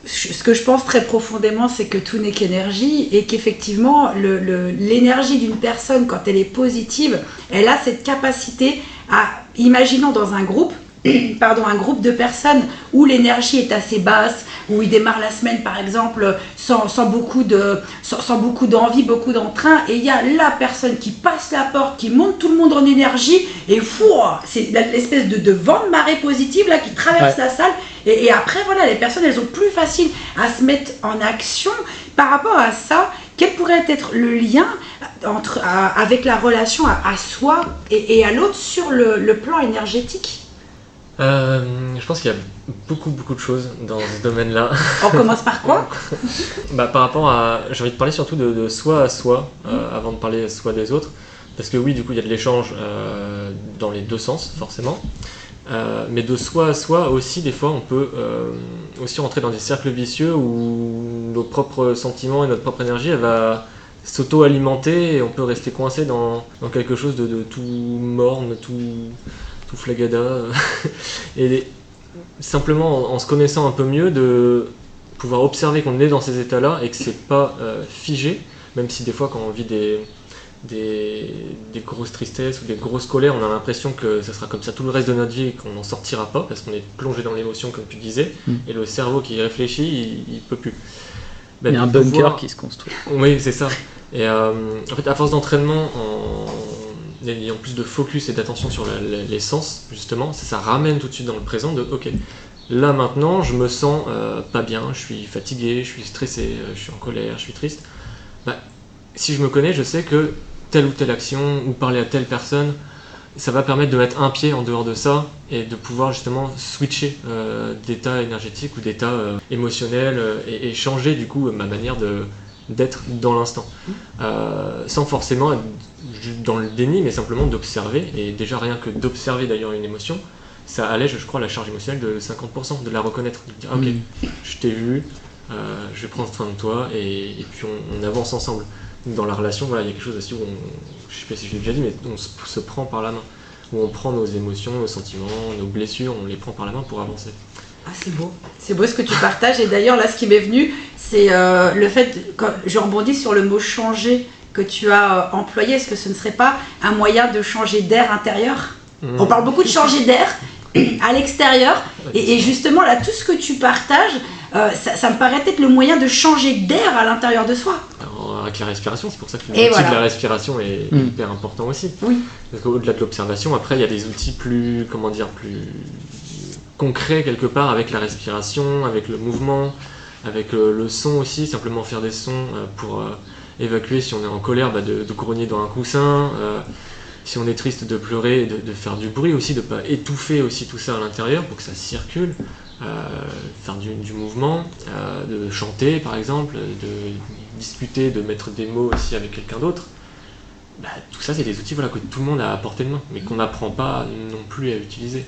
Ce que je pense très profondément, c'est que tout n'est qu'énergie et qu'effectivement, l'énergie d'une personne, quand elle est positive, elle a cette capacité à, imaginons dans un groupe de personnes où l'énergie est assez basse, où ils démarrent la semaine par exemple sans beaucoup d'envie, beaucoup d'entrain, et il y a la personne qui passe la porte, qui monte tout le monde en énergie, et c'est l'espèce de vent de marée positive là qui traverse la salle, et après voilà, les personnes elles ont plus facile à se mettre en action. Par rapport à ça, quel pourrait être le lien avec la relation à soi et à l'autre sur le plan énergétique? Je pense qu'il y a beaucoup de choses dans ce domaine-là. On commence par quoi? Par rapport à... J'ai envie de parler surtout de soi à soi, avant de parler soi des autres. Parce que oui, du coup, il y a de l'échange dans les deux sens, forcément. Mais de soi à soi aussi, des fois, on peut aussi rentrer dans des cercles vicieux où nos propres sentiments et notre propre énergie, elle va s'auto-alimenter et on peut rester coincé dans quelque chose de tout morne, tout flagada. Et simplement en se connaissant un peu mieux, de pouvoir observer qu'on est dans ces états-là et que c'est pas figé, même si des fois quand on vit des grosses tristesses ou des grosses colères, on a l'impression que ça sera comme ça tout le reste de notre vie et qu'on n'en sortira pas parce qu'on est plongé dans l'émotion comme tu disais, et le cerveau qui réfléchit, il peut plus. Il y a un bunker qui se construit. Oui, c'est ça. Et en fait, à force d'entraînement, ayant plus de focus et d'attention sur les sens, justement, ça ramène tout de suite dans le présent de ok, là maintenant je me sens pas bien, je suis fatigué, je suis stressé, je suis en colère, je suis triste. Si je me connais, je sais que telle ou telle action ou parler à telle personne, ça va permettre de mettre un pied en dehors de ça et de pouvoir justement switcher d'état énergétique ou d'état émotionnel et changer du coup ma manière d'être dans l'instant, sans forcément être dans le déni, mais simplement d'observer. Et déjà rien que d'observer d'ailleurs une émotion, ça allège, je crois, la charge émotionnelle de 50%, de la reconnaître, de dire ok, je t'ai vu, je vais prendre soin de toi, et puis on avance ensemble. Dans la relation, voilà, il y a quelque chose aussi où je sais pas si je l'ai déjà dit, mais on se prend par la main, où on prend nos émotions, nos sentiments, nos blessures, on les prend par la main pour avancer. Ah, c'est beau ce que tu partages. Et d'ailleurs là, ce qui m'est venu, c'est le fait, quand je rebondis sur le mot changer que tu as employé. Est-ce que ce ne serait pas un moyen de changer d'air intérieur? On parle beaucoup de changer d'air à l'extérieur, et justement là, tout ce que tu partages, ça me paraît être le moyen de changer d'air à l'intérieur de soi. Alors, avec la respiration, c'est pour ça que l'outil de la respiration est hyper important aussi. Oui. Parce qu'au-delà de l'observation, après il y a des outils plus concrets quelque part, avec la respiration, avec le mouvement, avec le son aussi, simplement faire des sons pour évacuer si on est en colère, de grogner dans un coussin, si on est triste de pleurer, de faire du bruit aussi, de ne pas étouffer aussi tout ça à l'intérieur pour que ça circule, faire du mouvement, de chanter par exemple, de discuter, de mettre des mots aussi avec quelqu'un d'autre. Tout ça c'est des outils que tout le monde a à portée de main, mais qu'on n'apprend pas non plus à utiliser.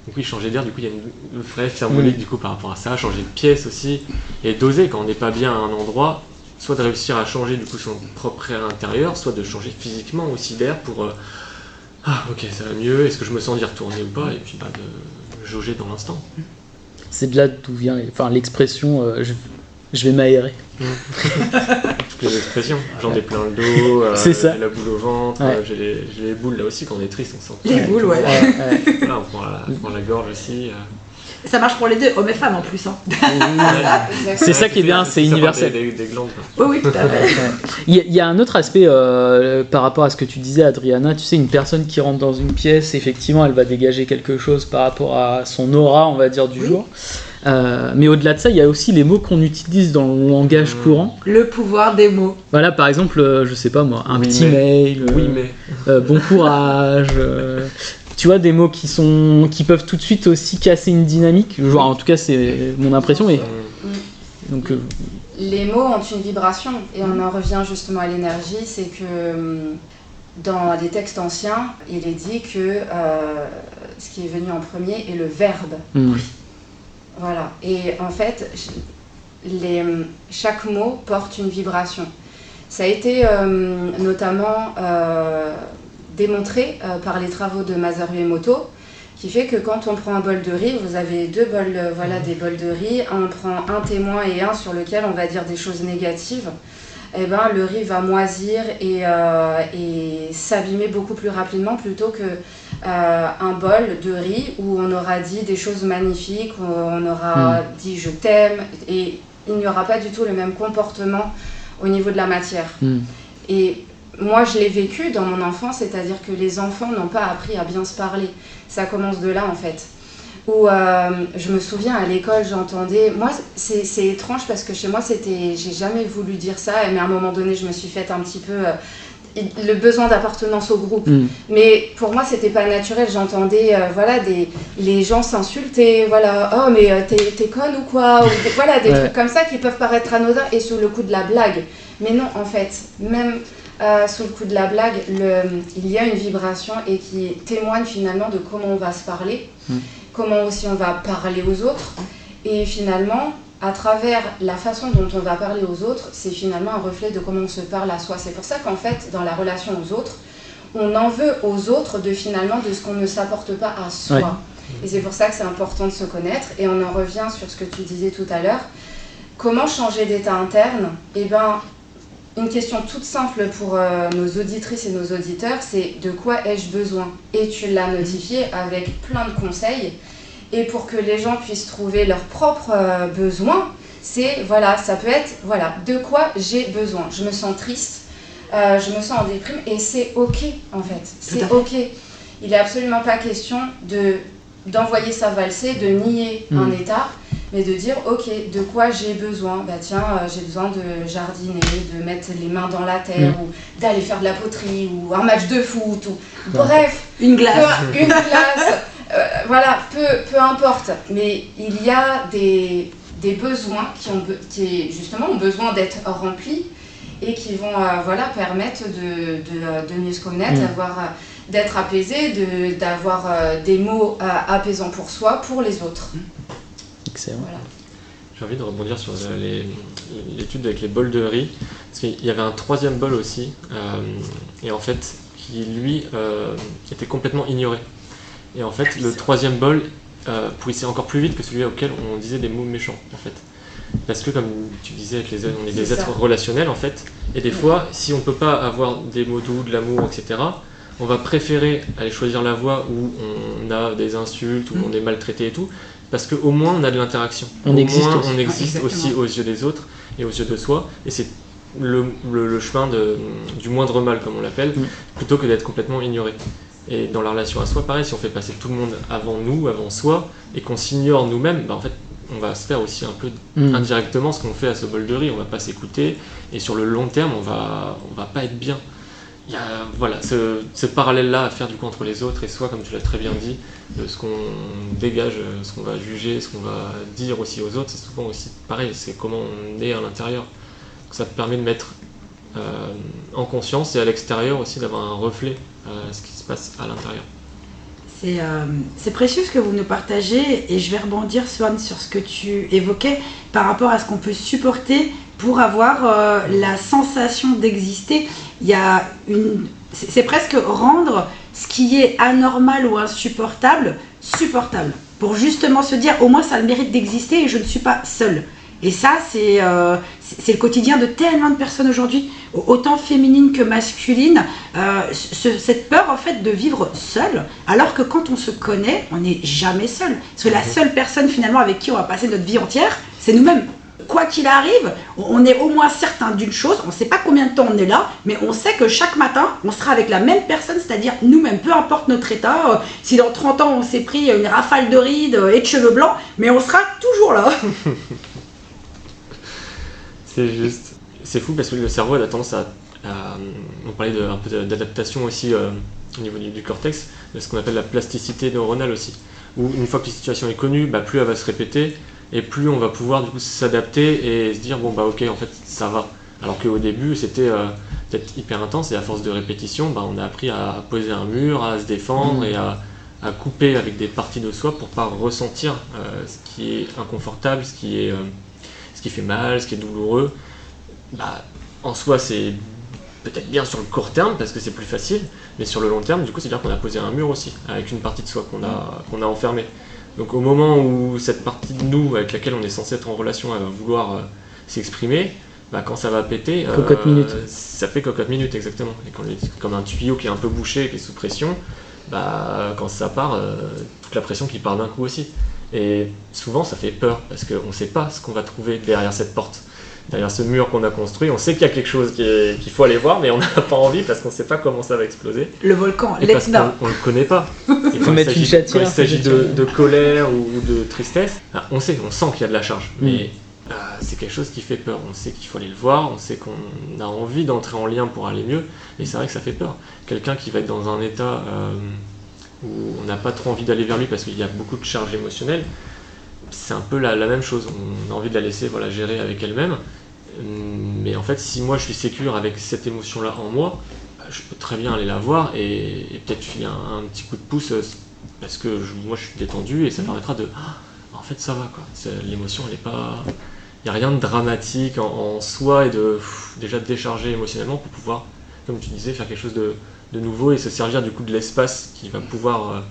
Donc oui, changer d'air, du coup il y a une vraie symbolique du coup par rapport à ça, changer de pièce aussi, et d'oser quand on n'est pas bien à un endroit, soit de réussir à changer du coup son propre air intérieur, soit de changer physiquement aussi d'air pour ok, ça va mieux, est-ce que je me sens d'y retourner ou pas, et puis de jauger dans l'instant. C'est de là d'où vient l'expression je vais m'aérer. Toutes les expressions, j'en ai plein le dos, c'est ça. J'ai la boule au ventre, j'ai les boules là aussi quand on est triste, on sent les boules, Voilà, on prend la gorge aussi. Ça marche pour les deux, hommes et femmes en plus. Hein. C'est ça qui est bien, c'est universel. Des glandes. Oui, tout à fait. Il y a un autre aspect par rapport à ce que tu disais, Adriana. Tu sais, une personne qui rentre dans une pièce, effectivement, elle va dégager quelque chose par rapport à son aura, on va dire, du jour. Mais au-delà de ça, il y a aussi les mots qu'on utilise dans le langage courant. Le pouvoir des mots. Voilà, par exemple, je sais pas moi, un Oui, petit mail, Oui, mais. bon courage. Tu vois, des mots qui peuvent tout de suite aussi casser une dynamique. Genre, en tout cas, c'est mon impression. Et donc, Les mots ont une vibration et on en revient justement à l'énergie. C'est que dans les textes anciens, il est dit que ce qui est venu en premier est le verbe. Voilà. Et en fait, chaque mot porte une vibration. Ça a été notamment démontré par les travaux de Masaru Emoto, qui fait que quand on prend un bol de riz, vous avez deux bols, des bols de riz, on prend un témoin et un sur lequel on va dire des choses négatives, et ben le riz va moisir et s'abîmer beaucoup plus rapidement plutôt que un bol de riz où on aura dit des choses magnifiques, où on aura dit je t'aime, et il n'y aura pas du tout le même comportement au niveau de la matière. Et moi, je l'ai vécu dans mon enfance, c'est-à-dire que les enfants n'ont pas appris à bien se parler. Ça commence de là, en fait. Où je me souviens, à l'école, j'entendais... Moi, c'est étrange parce que chez moi, j'ai jamais voulu dire ça, mais à un moment donné, je me suis fait un petit peu... le besoin d'appartenance au groupe. Mais pour moi, c'était pas naturel. J'entendais les gens s'insulter, oh mais t'es conne ou quoi, ou des trucs comme ça qui peuvent paraître anodins et sous le coup de la blague. Mais non, en fait, même sous le coup de la blague, il y a une vibration et qui témoigne finalement de comment on va se parler, comment aussi on va parler aux autres. Et finalement, à travers la façon dont on va parler aux autres, c'est finalement un reflet de comment on se parle à soi. C'est pour ça qu'en fait, dans la relation aux autres, on en veut aux autres de ce qu'on ne s'apporte pas à soi. Ouais. Et c'est pour ça que c'est important de se connaître. Et on en revient sur ce que tu disais tout à l'heure. Comment changer d'état interne ? Eh bien, une question toute simple pour nos auditrices et nos auditeurs, c'est de quoi ai-je besoin ? Et tu l'as notifié avec plein de conseils. Et pour que les gens puissent trouver leurs propres besoins, ça peut être, de quoi j'ai besoin. Je me sens triste, je me sens en déprime, et c'est ok en fait. C'est ok. Il n'est absolument pas question d'envoyer ça valser, de nier un état, mais de dire ok, de quoi j'ai besoin ? J'ai besoin de jardiner, de mettre les mains dans la terre, ou d'aller faire de la poterie, ou un match de foot, ou bref, une glace. Peu importe. Mais il y a des besoins qui justement ont besoin d'être remplis et qui vont permettre de mieux se connaître, d'être apaisé, d'avoir des mots apaisants pour soi, pour les autres. Excellent. Voilà. J'ai envie de rebondir sur l'étude avec les bols de riz, parce qu'il y avait un troisième bol aussi, et en fait, qui lui était complètement ignoré. Et en fait, le troisième bol pourrissait encore plus vite que celui auquel on disait des mots méchants, en fait. Parce que, comme tu disais, avec les on est des êtres relationnels, en fait. Et des fois, si on ne peut pas avoir des mots doux, de l'amour, etc., on va préférer aller choisir la voie où on a des insultes, où on est maltraité et tout, parce qu'au moins, on a de l'interaction. On existe aussi aux yeux des autres et aux yeux de soi. Et c'est le chemin du moindre mal, comme on l'appelle, plutôt que d'être complètement ignoré. Et dans la relation à soi, pareil, si on fait passer tout le monde avant nous, avant soi, et qu'on s'ignore nous-mêmes, en fait, on va se faire aussi un peu indirectement ce qu'on fait à ce bol de riz. On va pas s'écouter, et sur le long terme, on va pas être bien. Il y a ce parallèle-là à faire du coup entre les autres et soi, comme tu l'as très bien dit, de ce qu'on dégage, ce qu'on va juger, ce qu'on va dire aussi aux autres. C'est souvent aussi pareil, c'est comment on est à l'intérieur. Donc ça te permet de mettre en conscience et à l'extérieur aussi d'avoir un reflet ce qui se passe à l'intérieur. C'est précieux ce que vous nous partagez, et je vais rebondir, Swan, sur ce que tu évoquais par rapport à ce qu'on peut supporter pour avoir la sensation d'exister. C'est presque rendre ce qui est anormal ou insupportable supportable, pour justement se dire au moins ça a le mérite d'exister et je ne suis pas seule. Et ça, c'est le quotidien de tellement de personnes aujourd'hui, autant féminines que masculines, cette peur en fait de vivre seule, alors que quand on se connaît, on n'est jamais seul. Parce que la seule personne finalement avec qui on va passer notre vie entière, c'est nous-mêmes. Quoi qu'il arrive, on est au moins certain d'une chose, on ne sait pas combien de temps on est là, mais on sait que chaque matin, on sera avec la même personne, c'est-à-dire nous-mêmes, peu importe notre état. Si dans 30 ans, on s'est pris une rafale de rides et de cheveux blancs, mais on sera toujours là. C'est juste. C'est fou parce que le cerveau a tendance à on parlait un peu d'adaptation aussi au niveau du cortex, de ce qu'on appelle la plasticité neuronale aussi. Où une fois que la situation est connue, plus elle va se répéter, et plus on va pouvoir du coup s'adapter et se dire bon ok en fait ça va. Alors qu'au début c'était peut-être hyper intense et à force de répétition on a appris à poser un mur, à se défendre et à couper avec des parties de soi pour pas ressentir ce qui est inconfortable, ce qui fait mal, ce qui est douloureux. En soi c'est peut-être bien sur le court terme parce que c'est plus facile, mais sur le long terme du coup c'est dire qu'on a posé un mur aussi avec une partie de soi qu'on a enfermée. Donc au moment où cette partie de nous avec laquelle on est censé être en relation elle va vouloir s'exprimer, quand ça va péter, cocotte minute. Ça fait cocotte minute exactement. Et quand comme un tuyau qui est un peu bouché, qui est sous pression, quand ça part, toute la pression qui part d'un coup aussi. Et souvent ça fait peur parce qu'on ne sait pas ce qu'on va trouver derrière cette porte. Derrière ce mur qu'on a construit, on sait qu'il y a quelque chose qu'il faut aller voir, mais on n'a pas envie parce qu'on ne sait pas comment ça va exploser. Le volcan, l'Etna. On ne le connaît pas. Il faut mettre une chatière. Quand il s'agit de colère ou de tristesse, on sent qu'il y a de la charge. Mais c'est quelque chose qui fait peur. On sait qu'il faut aller le voir, on sait qu'on a envie d'entrer en lien pour aller mieux, mais c'est vrai que ça fait peur. Quelqu'un qui va être dans un état où on n'a pas trop envie d'aller vers lui parce qu'il y a beaucoup de charge émotionnelle, c'est un peu la même chose. On a envie de la laisser gérer avec elle-même. Mais en fait, si moi je suis sécure avec cette émotion-là en moi, je peux très bien aller la voir et peut-être filer un petit coup de pouce parce que moi je suis détendu et ça permettra de... en fait ça va quoi. L'émotion elle est pas... Il n'y a rien de dramatique en soi et déjà de décharger émotionnellement pour pouvoir, comme tu disais, faire quelque chose de nouveau et se servir du coup de l'espace qui va pouvoir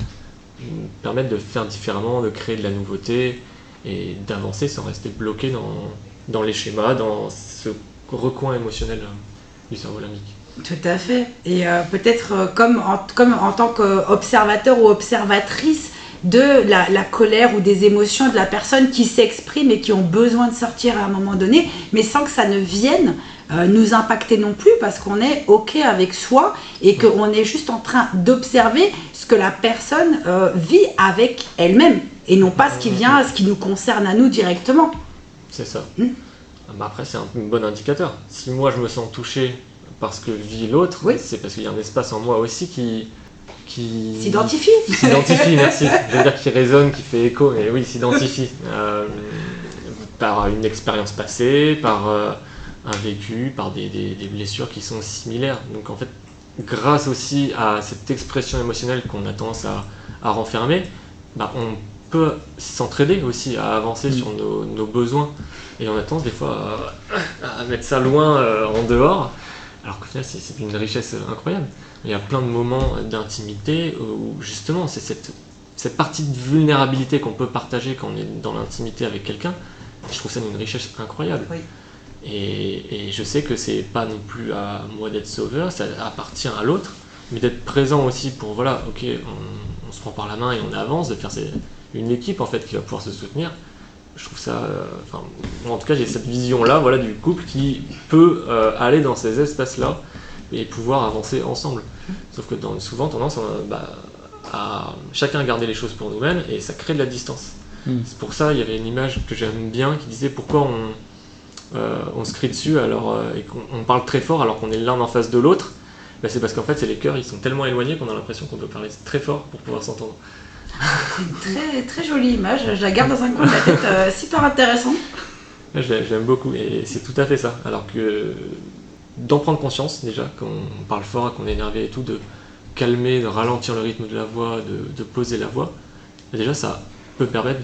permettre de faire différemment, de créer de la nouveauté et d'avancer sans rester bloqué dans les schémas, dans ce recoin émotionnel du cerveau limbique. Tout à fait. Et peut-être comme en tant qu'observateur ou observatrice de la colère ou des émotions de la personne qui s'exprime et qui ont besoin de sortir à un moment donné, mais sans que ça ne vienne nous impacter non plus parce qu'on est OK avec soi et qu'on est juste en train d'observer ce que la personne vit avec elle-même et non pas ce qui nous concerne à nous directement. C'est ça. Après, c'est un bon indicateur. Si moi je me sens touché parce que vit l'autre, c'est parce qu'il y a un espace en moi aussi qui s'identifie. Merci. Je veux dire qui résonne, qui fait écho, mais oui, s'identifie. Par une expérience passée, par un vécu, par des blessures qui sont similaires. Donc en fait, grâce aussi à cette expression émotionnelle qu'on a tendance à renfermer, on peut s'entraider aussi à avancer sur nos besoins. Et on a tendance des fois à mettre ça loin en dehors, alors qu'au final c'est d'une richesse incroyable. Il y a plein de moments d'intimité où justement c'est cette partie de vulnérabilité qu'on peut partager quand on est dans l'intimité avec quelqu'un. Je trouve ça d'une richesse incroyable. Oui. Et je sais que c'est pas non plus à moi d'être sauveur, ça appartient à l'autre, mais d'être présent aussi pour on se prend par la main et on avance, de faire une équipe en fait qui va pouvoir se soutenir. Je trouve ça, en tout cas j'ai cette vision-là du couple qui peut aller dans ces espaces-là et pouvoir avancer ensemble. Sauf que souvent tendance à chacun garder les choses pour nous-mêmes et ça crée de la distance. C'est pour ça il y avait une image que j'aime bien qui disait pourquoi on se crie dessus et qu'on parle très fort alors qu'on est l'un en face de l'autre. C'est parce qu'en fait les cœurs ils sont tellement éloignés qu'on a l'impression qu'on doit parler très fort pour pouvoir s'entendre. C'est une très, très jolie image, je la garde dans un coin de la tête, super intéressant. J'aime beaucoup et c'est tout à fait ça. Alors que d'en prendre conscience déjà, quand on parle fort, qu'on est énervé et tout, de calmer, de ralentir le rythme de la voix, de poser la voix, déjà ça peut permettre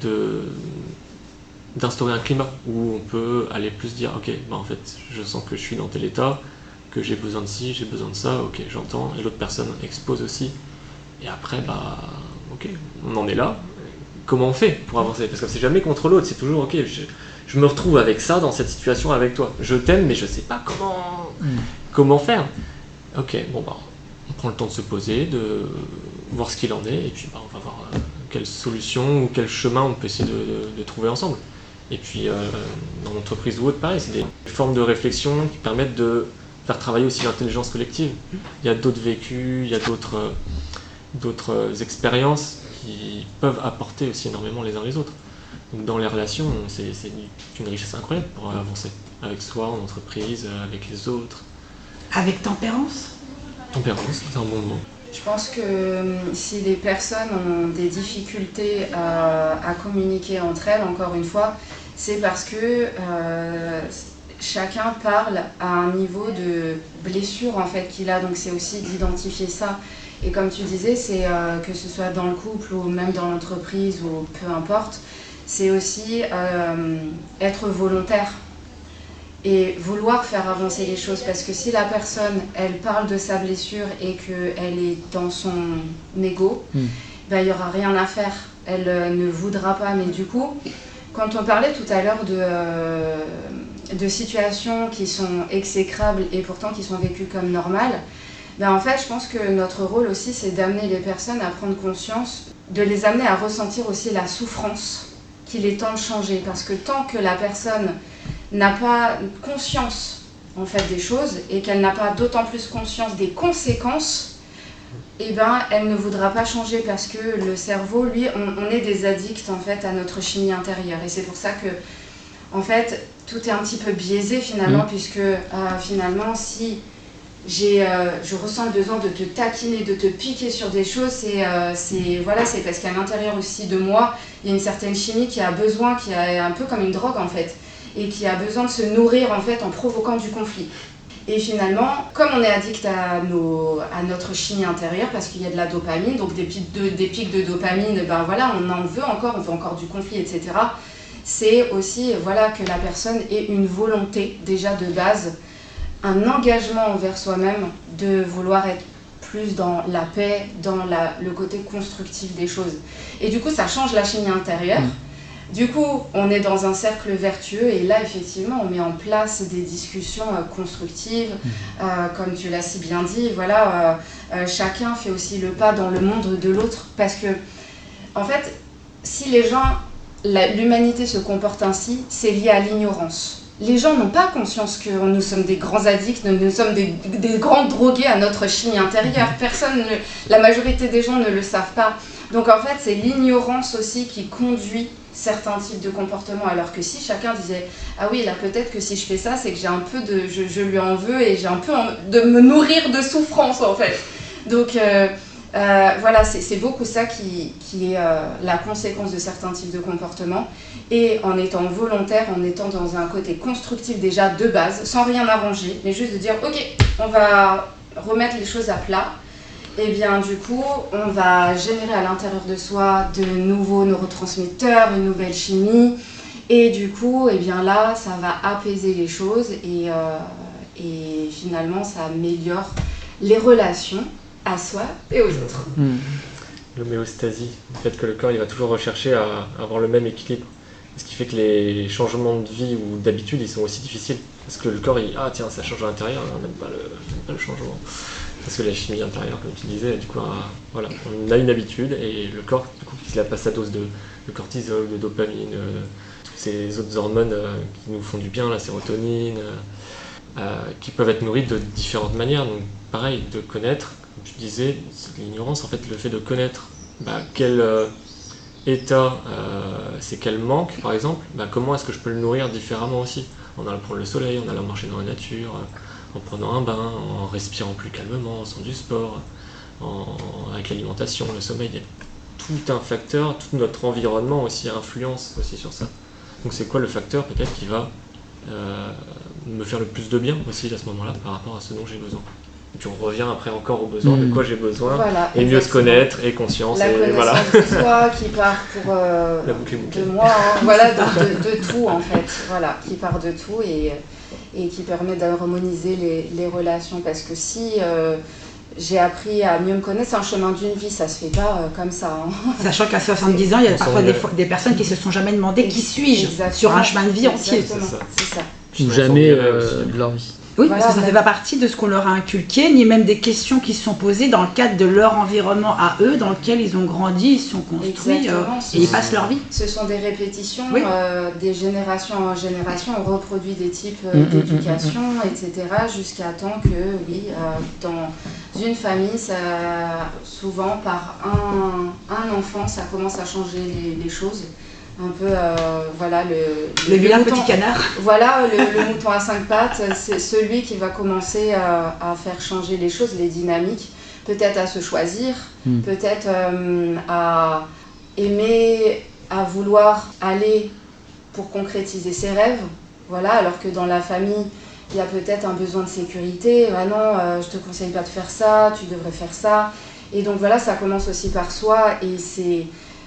d'instaurer un climat où on peut aller plus dire ok, en fait je sens que je suis dans tel état, que j'ai besoin de ci, j'ai besoin de ça, ok j'entends, et l'autre personne expose aussi. Et après ok, on en est là, comment on fait pour avancer? Parce que c'est jamais contre l'autre, c'est toujours ok, je me retrouve avec ça dans cette situation avec toi. Je t'aime, mais je sais pas comment faire. Ok, bon bah, on prend le temps de se poser, de voir ce qu'il en est, et puis bah, on va voir quelle solution ou quel chemin on peut essayer de trouver ensemble. Et puis dans l'entreprise ou autre, pareil, c'est des formes de réflexion qui permettent de faire travailler aussi l'intelligence collective. Il y a d'autres vécus, il y a d'autres expériences qui peuvent apporter aussi énormément les uns les autres. Donc dans les relations, c'est une richesse incroyable pour avancer avec soi, en entreprise, avec les autres. Avec tempérance? Tempérance, c'est un bon mot. Je pense que si les personnes ont des difficultés à communiquer entre elles, encore une fois, c'est parce que chacun parle à un niveau de blessure en fait qu'il a, donc c'est aussi d'identifier ça. Et comme tu disais, c'est que ce soit dans le couple ou même dans l'entreprise ou peu importe, c'est aussi être volontaire et vouloir faire avancer les choses, parce que si la personne elle parle de sa blessure et qu'elle est dans son ego, ben, il n'y aura rien à faire, elle ne voudra pas. Mais du coup, quand on parlait tout à l'heure de situations qui sont exécrables et pourtant qui sont vécues comme normales, ben en fait je pense que notre rôle aussi c'est d'amener les personnes à prendre conscience, de les amener à ressentir aussi la souffrance qu'il est temps de changer, parce que tant que la personne n'a pas conscience en fait des choses et qu'elle n'a pas d'autant plus conscience des conséquences, eh ben elle ne voudra pas changer, parce que le cerveau, lui, on est des addicts en fait à notre chimie intérieure, et c'est pour ça que en fait tout est un petit peu biaisé finalement, puisque finalement si je ressens le besoin de te taquiner, de te piquer sur des choses, c'est parce qu'à l'intérieur aussi de moi, il y a une certaine chimie qui a besoin, qui est un peu comme une drogue en fait, et qui a besoin de se nourrir en fait en provoquant du conflit. Et finalement, comme on est addict à notre chimie intérieure, parce qu'il y a de la dopamine, donc des pics de dopamine, ben voilà, on veut encore du conflit, etc. C'est aussi que la personne ait une volonté déjà de base, un engagement envers soi-même, de vouloir être plus dans la paix, dans le côté constructif des choses. Et du coup, ça change la chimie intérieure. Du coup, on est dans un cercle vertueux, et là, effectivement, on met en place des discussions constructives, comme tu l'as si bien dit. Chacun fait aussi le pas dans le monde de l'autre, parce que, en fait, si l'humanité se comporte ainsi, c'est lié à l'ignorance. Les gens n'ont pas conscience que nous sommes des grands addicts, nous sommes des grands drogués à notre chimie intérieure. La majorité des gens ne le savent pas. Donc en fait, c'est l'ignorance aussi qui conduit certains types de comportements, alors que si chacun disait « Ah oui, là peut-être que si je fais ça, c'est que j'ai un peu je lui en veux et j'ai un peu de me nourrir de souffrance en fait. » Donc c'est beaucoup ça qui est la conséquence de certains types de comportements. Et en étant volontaire, en étant dans un côté constructif déjà de base, sans rien arranger, mais juste de dire « Ok, on va remettre les choses à plat », et bien du coup, on va générer à l'intérieur de soi de nouveaux neurotransmetteurs, une nouvelle chimie, et du coup, et bien là, ça va apaiser les choses, et finalement, ça améliore les relations à soi et aux autres. L'homéostasie, le fait que le corps il va toujours rechercher à avoir le même équilibre. Ce qui fait que les changements de vie ou d'habitude, ils sont aussi difficiles. Parce que le corps, ça change à l'intérieur, on n'aime pas le changement. Parce que la chimie intérieure, comme tu disais, du coup, on a une habitude, et le corps, du coup, il a pas sa dose de cortisol, de dopamine, toutes ces autres hormones qui nous font du bien, la sérotonine, qui peuvent être nourries de différentes manières. Donc pareil, de connaître, comme tu disais, l'ignorance, en fait, le fait de connaître quel état c'est quel manque, par exemple, comment est-ce que je peux le nourrir différemment aussi, en allant prendre le soleil, en allant marcher dans la nature, en prenant un bain, en respirant plus calmement, en faisant du sport, avec l'alimentation, le sommeil. Il y a tout un facteur, tout notre environnement aussi influence aussi sur ça. Donc c'est quoi le facteur peut-être qui va me faire le plus de bien aussi à ce moment-là par rapport à ce dont j'ai besoin. Et puis on revient après encore aux besoins, de quoi j'ai besoin, et mieux se connaître, et conscience. La connaissance de soi qui part pour la boucle est bouclée. De moi, de tout en fait, qui part de tout et qui permet d'harmoniser les relations. Parce que si j'ai appris à mieux me connaître. C'est un chemin d'une vie, ça se fait pas comme ça. Hein. Sachant qu'à 70 ans, il y a parfois des personnes qui se sont jamais demandé qui suis-je sur un chemin de vie entier. C'est ça. Ou jamais de leur vie. Oui, Voilà, parce que ça ne fait pas partie de ce qu'on leur a inculqué, ni même des questions qui se sont posées dans le cadre de leur environnement à eux, dans lequel ils ont grandi, ils se sont construits et ils passent leur vie. Ce sont des répétitions, Oui. des générations en génération, on reproduit des types d'éducation, etc. jusqu'à temps que, dans une famille, souvent par un enfant, ça commence à changer les choses. Un peu, voilà, le vilain mouton, petit canard. Voilà, le mouton à 5 pattes, c'est celui qui va commencer à faire changer les choses, les dynamiques, peut-être à se choisir, peut-être à aimer, à vouloir aller pour concrétiser ses rêves, voilà, alors que dans la famille, il y a peut-être un besoin de sécurité, ah non, je te conseille pas de faire ça, tu devrais faire ça, et donc voilà, ça commence aussi par soi, et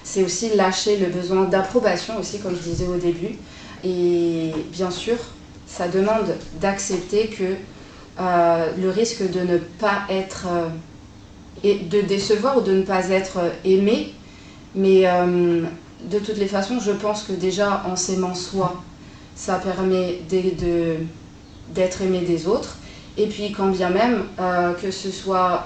c'est aussi lâcher le besoin d'approbation aussi, comme je disais au début. Et bien sûr, ça demande d'accepter que le risque de ne pas être, de décevoir ou de ne pas être aimé. Mais de toutes les façons, je pense que déjà en s'aimant soi, ça permet d'être aimé des autres. Et puis quand bien même, que ce soit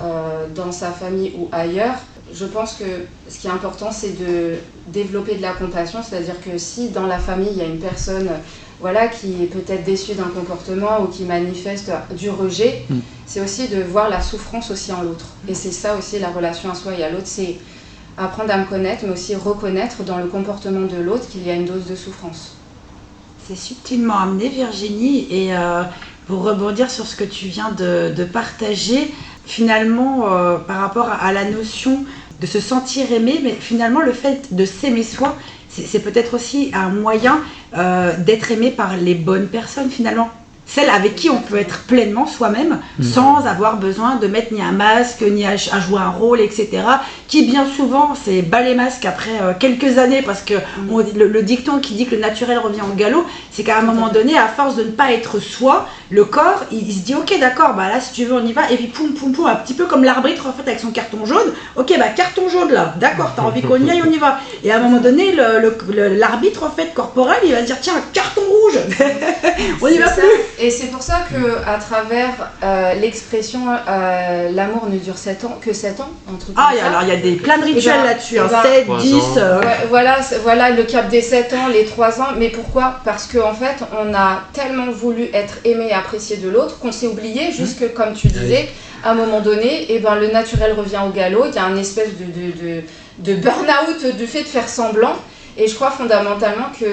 dans sa famille ou ailleurs, je pense que ce qui est important, c'est de développer de la compassion, c'est-à-dire que si dans la famille, il y a une personne voilà, qui est peut-être déçue d'un comportement ou qui manifeste du rejet, c'est aussi de voir la souffrance aussi en l'autre. Et c'est ça aussi la relation à soi et à l'autre, c'est apprendre à me connaître, mais aussi reconnaître dans le comportement de l'autre qu'il y a une dose de souffrance. C'est subtilement amené, Virginie, et pour rebondir sur ce que tu viens de partager, finalement, par rapport à la notion de se sentir aimé, mais finalement, le fait de s'aimer soi, c'est peut-être aussi un moyen d'être aimé par les bonnes personnes, finalement. Celles avec qui on peut être pleinement soi-même, sans avoir besoin de mettre ni un masque, ni à jouer un rôle, etc. Qui bien souvent, c'est bas les masques après quelques années, parce que le dicton qui dit que le naturel revient au galop, c'est qu'à un moment donné, à force de ne pas être soi, le corps, il se dit ok d'accord, bah là si tu veux on y va, et puis poum poum poum, un petit peu comme l'arbitre en fait avec son carton jaune, ok bah carton jaune là, d'accord, t'as envie qu'on y aille, on y va. Et à un moment donné, l'arbitre en fait corporel, il va se dire tiens, carton rouge, on y va plus. Et c'est pour ça qu'à travers l'expression l'amour ne dure 7 ans, que 7 ans, un truc comme ça. Alors il y a plein de rituels là-dessus, 7, 10... Voilà le cap des 7 ans, les 3 ans, mais pourquoi ? Parce qu'en fait, on a tellement voulu être aimé et apprécié de l'autre qu'on s'est oublié, jusque comme tu disais, à un moment donné, le naturel revient au galop, il y a une espèce de burn-out du fait de faire semblant, et je crois fondamentalement que...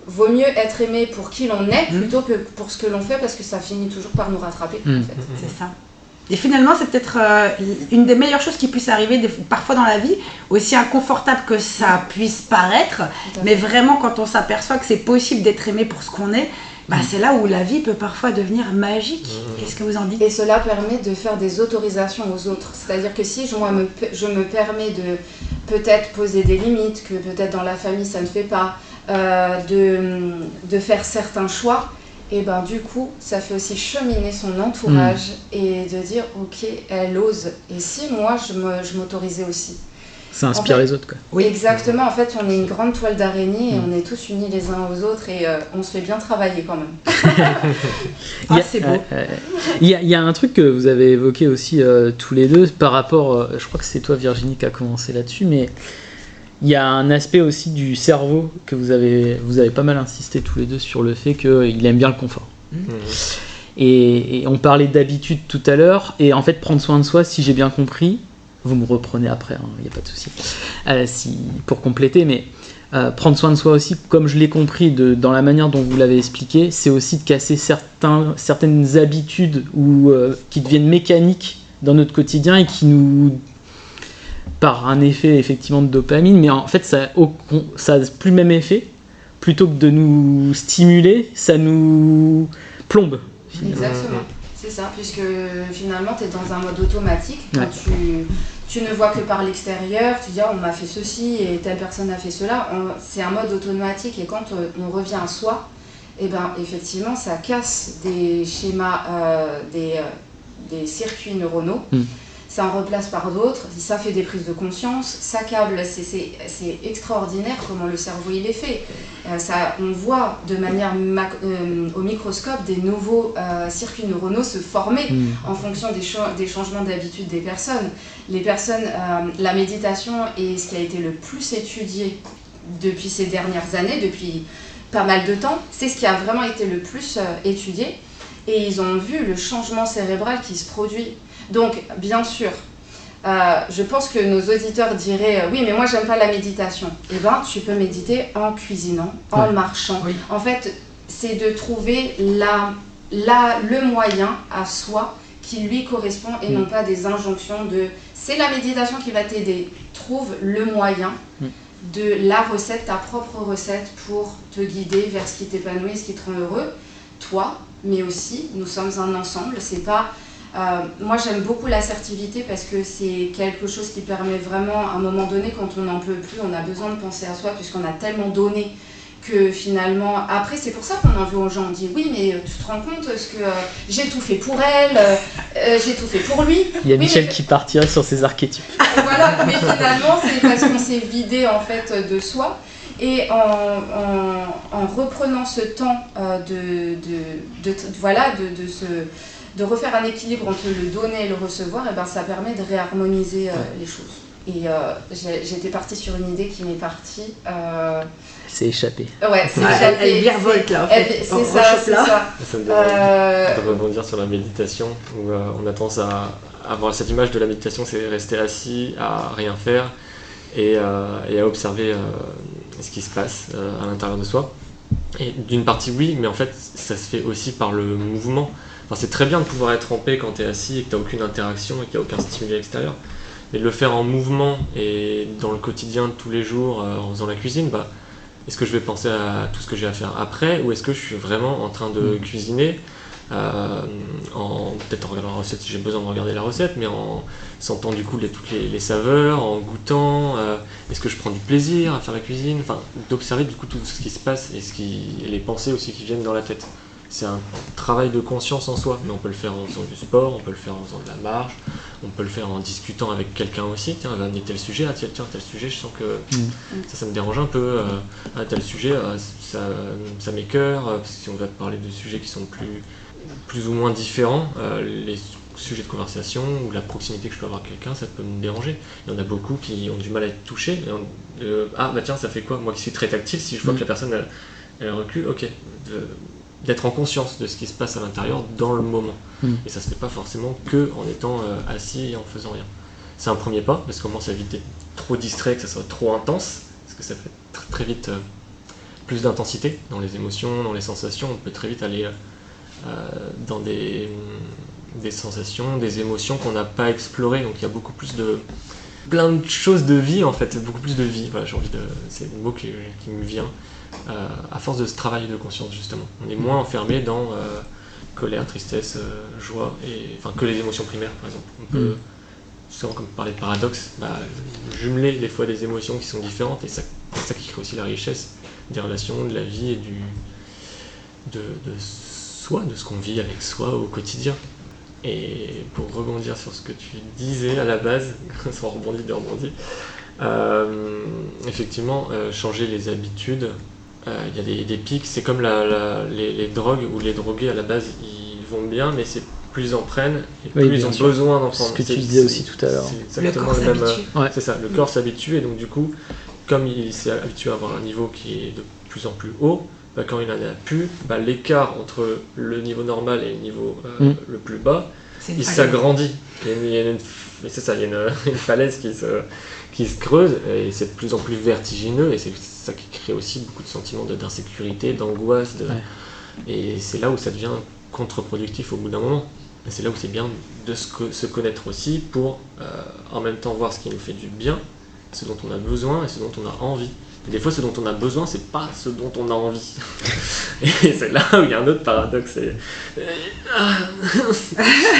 vaut mieux être aimé pour qui l'on est plutôt que pour ce que l'on fait, parce que ça finit toujours par nous rattraper. En fait. C'est ça. Et finalement, c'est peut-être une des meilleures choses qui puisse arriver parfois dans la vie, aussi inconfortable que ça puisse paraître, mais vraiment quand on s'aperçoit que c'est possible d'être aimé pour ce qu'on est, c'est là où la vie peut parfois devenir magique. Qu'est-ce que vous en dites ? Et cela permet de faire des autorisations aux autres. C'est-à-dire que si je me permets de peut-être poser des limites, que peut-être dans la famille ça ne fait pas, de faire certains choix, et du coup ça fait aussi cheminer son entourage et de dire ok, elle ose, et si moi je m'autorisais aussi. Ça inspire les autres quoi. Oui. Exactement, en fait on est une grande toile d'araignée et on est tous unis les uns aux autres et on se fait bien travailler quand même. C'est beau. Il y a un truc que vous avez évoqué aussi tous les deux par rapport, je crois que c'est toi Virginie qui a commencé là-dessus, mais il y a un aspect aussi du cerveau que vous avez pas mal insisté tous les deux sur le fait qu'il aime bien le confort. Et on parlait d'habitude tout à l'heure, et en fait prendre soin de soi, si j'ai bien compris, vous me reprenez après, il n'y a pas de souci, pour compléter, mais prendre soin de soi aussi, comme je l'ai compris dans la manière dont vous l'avez expliqué, c'est aussi de casser certaines habitudes qui deviennent mécaniques dans notre quotidien et qui nous... par un effet effectivement de dopamine, mais en fait ça a plus le même effet, plutôt que de nous stimuler, ça nous plombe. Finalement. Exactement, c'est ça, puisque finalement tu es dans un mode automatique, quand tu ne vois que par l'extérieur, tu dis on m'a fait ceci et telle personne a fait cela, c'est un mode automatique, et quand on revient à soi, effectivement ça casse des schémas, des circuits neuronaux. Ça en remplace par d'autres, ça fait des prises de conscience, ça câble, c'est extraordinaire comment le cerveau il est fait. On voit de manière au microscope des nouveaux circuits neuronaux se former en fonction des changements d'habitude des personnes. Les personnes, la méditation est ce qui a été le plus étudié depuis ces dernières années, depuis pas mal de temps, c'est ce qui a vraiment été le plus étudié, et ils ont vu le changement cérébral qui se produit. Donc, bien sûr, je pense que nos auditeurs diraient oui, mais moi, j'aime pas la méditation. Eh bien, tu peux méditer en cuisinant, en marchant. Oui. En fait, c'est de trouver le moyen à soi qui lui correspond et non pas des injonctions de c'est la méditation qui va t'aider. Trouve le moyen de la recette, ta propre recette pour te guider vers ce qui t'épanouit, ce qui te rend heureux. Toi, mais aussi, nous sommes un ensemble. C'est pas moi, j'aime beaucoup l'assertivité parce que c'est quelque chose qui permet vraiment, à un moment donné, quand on n'en peut plus, on a besoin de penser à soi puisqu'on a tellement donné que finalement... Après, c'est pour ça qu'on en veut aux gens. On dit, oui, mais tu te rends compte que j'ai tout fait pour elle, j'ai tout fait pour lui. Il y a Michel qui partirait sur ses archétypes. Voilà, mais finalement, c'est parce qu'on s'est vidé en fait de soi. Et en reprenant ce temps de refaire un équilibre entre le donner et le recevoir, et ben ça permet de réharmoniser les choses. Et j'étais partie sur une idée qui m'est partie. Elle s'est échappée. Ouais, c'est échappée. Elle virevolte là. C'est ça. Ça me donne de rebondir sur la méditation, où on a tendance à avoir cette image de la méditation, c'est rester assis, à rien faire et à observer ce qui se passe à l'intérieur de soi. Et d'une partie oui, mais en fait ça se fait aussi par le mouvement. Enfin, c'est très bien de pouvoir être en paix quand tu es assis et que tu n'as aucune interaction et qu'il n'y a aucun stimuli extérieur. Mais de le faire en mouvement et dans le quotidien de tous les jours, en faisant la cuisine, est-ce que je vais penser à tout ce que j'ai à faire après, ou est-ce que je suis vraiment en train de cuisiner peut-être en regardant la recette si j'ai besoin de regarder la recette, mais en sentant du coup toutes les saveurs, en goûtant, est-ce que je prends du plaisir à faire la cuisine, enfin d'observer du coup tout ce qui se passe et les pensées aussi qui viennent dans la tête. C'est un travail de conscience en soi, mais on peut le faire en faisant du sport, on peut le faire en faisant de la marche, on peut le faire en discutant avec quelqu'un aussi. Tiens, elle va amener tel sujet, tiens, tel sujet, je sens que ça me dérange un peu, tel sujet, ça m'écœure, parce que si on va parler de sujets qui sont plus ou moins différents, les sujets de conversation ou la proximité que je peux avoir avec quelqu'un, ça peut me déranger. Il y en a beaucoup qui ont du mal à être touchés. Tiens, ça fait quoi? Moi qui suis très tactile, si je vois que la personne elle recule, ok. D'être en conscience de ce qui se passe à l'intérieur dans le moment. Et ça se fait pas forcément que en étant assis et en faisant rien. C'est un premier pas, parce qu'on commence à éviter trop distrait, que ça soit trop intense, parce que ça fait très vite plus d'intensité dans les émotions, dans les sensations. On peut très vite aller dans des sensations, des émotions qu'on n'a pas explorées. Donc il y a beaucoup plus plein de choses de vie en fait, beaucoup plus de vie. Voilà, c'est le mot qui me vient. À force de ce travail de conscience justement, on est moins enfermé dans colère, tristesse, joie, que les émotions primaires par exemple. On peut, souvent comme parler de paradoxe, jumeler des fois des émotions qui sont différentes, et c'est ça qui crée aussi la richesse des relations, de la vie et de soi, de ce qu'on vit avec soi au quotidien. Et pour rebondir sur ce que tu disais à la base, sans rebondir, effectivement, changer les habitudes. Il y a des pics, c'est comme les drogues où les drogués à la base ils vont bien, mais c'est plus ils en prennent et plus ils ont besoin d'en prendre. C'est ce que tu disais aussi tout à l'heure. C'est exactement le même. C'est ça, le corps s'habitue, et donc du coup, comme il s'est habitué à avoir un niveau qui est de plus en plus haut, quand il en a plus, l'écart entre le niveau normal et le niveau le plus bas, il s'agrandit. C'est ça, il y a une falaise qui se creuse, et c'est de plus en plus vertigineux, et c'est ça qui crée aussi beaucoup de sentiments d'insécurité, d'angoisse, et c'est là où ça devient contre-productif au bout d'un moment. Et c'est là où c'est bien de se connaître aussi pour en même temps voir ce qui nous fait du bien, ce dont on a besoin et ce dont on a envie. Et des fois, ce dont on a besoin, c'est pas ce dont on a envie. Et c'est là où il y a un autre paradoxe.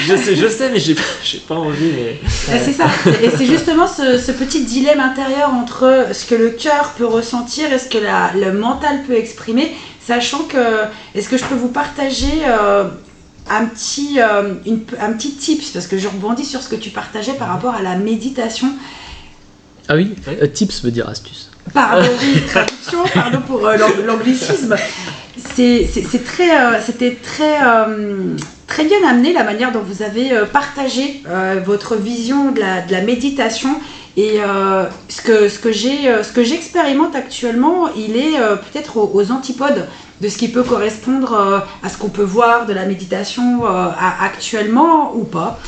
Je sais, mais j'ai pas envie. Mais... C'est ça. Et c'est justement ce petit dilemme intérieur entre ce que le cœur peut ressentir et ce que le mental peut exprimer, sachant que, est-ce que je peux vous partager un petit tips, parce que je rebondis sur ce que tu partageais par rapport à la méditation. Ah oui, tips veut dire astuce. Pardon, oui, traduction, pardon pour l'anglicisme. C'était très bien amené la manière dont vous avez partagé votre vision de la méditation. Et ce que j'expérimente actuellement, il est peut-être aux antipodes de ce qui peut correspondre à ce qu'on peut voir de la méditation actuellement ou pas.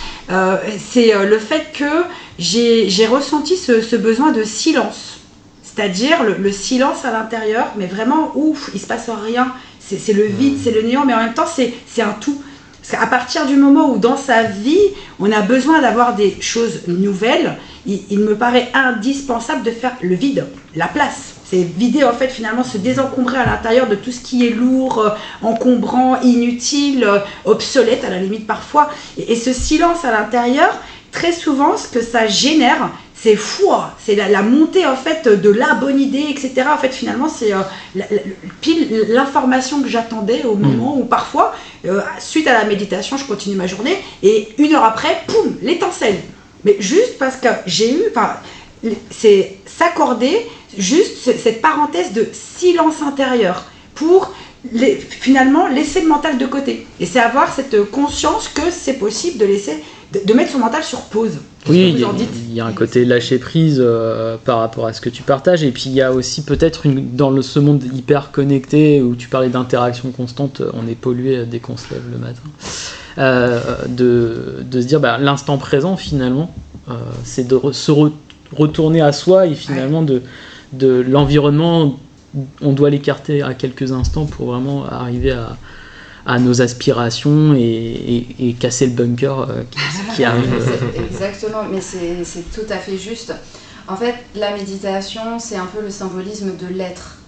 C'est le fait que j'ai ressenti ce besoin de silence. C'est-à-dire le silence à l'intérieur, mais vraiment, ouf, il ne se passe rien. C'est le vide, c'est le néant, mais en même temps, c'est un tout. Parce qu'à partir du moment où dans sa vie, on a besoin d'avoir des choses nouvelles, il me paraît indispensable de faire le vide, la place. C'est vider en fait finalement, se désencombrer à l'intérieur de tout ce qui est lourd, encombrant, inutile, obsolète à la limite parfois. Et ce silence à l'intérieur, très souvent, ce que ça génère, c'est fou, c'est la montée en fait de la bonne idée, etc. En fait, finalement, c'est pile l'information que j'attendais au moment où parfois, suite à la méditation, je continue ma journée et 1 heure après, poum, l'étincelle. Mais juste parce que j'ai eu, c'est s'accorder juste cette parenthèse de silence intérieur pour finalement laisser le mental de côté. Et c'est avoir cette conscience que c'est possible de mettre son mental sur pause. Oui, il y a un côté lâcher prise par rapport à ce que tu partages, et puis il y a aussi peut-être dans ce monde hyper connecté où tu parlais d'interaction constante, on est pollué dès qu'on se lève le matin, de se dire l'instant présent finalement, c'est de se retourner à soi, et finalement de l'environnement, on doit l'écarter à quelques instants pour vraiment arriver à nos aspirations et casser le bunker qui arrive. Exactement, mais c'est tout à fait juste. En fait, la méditation, c'est un peu le symbolisme de l'être.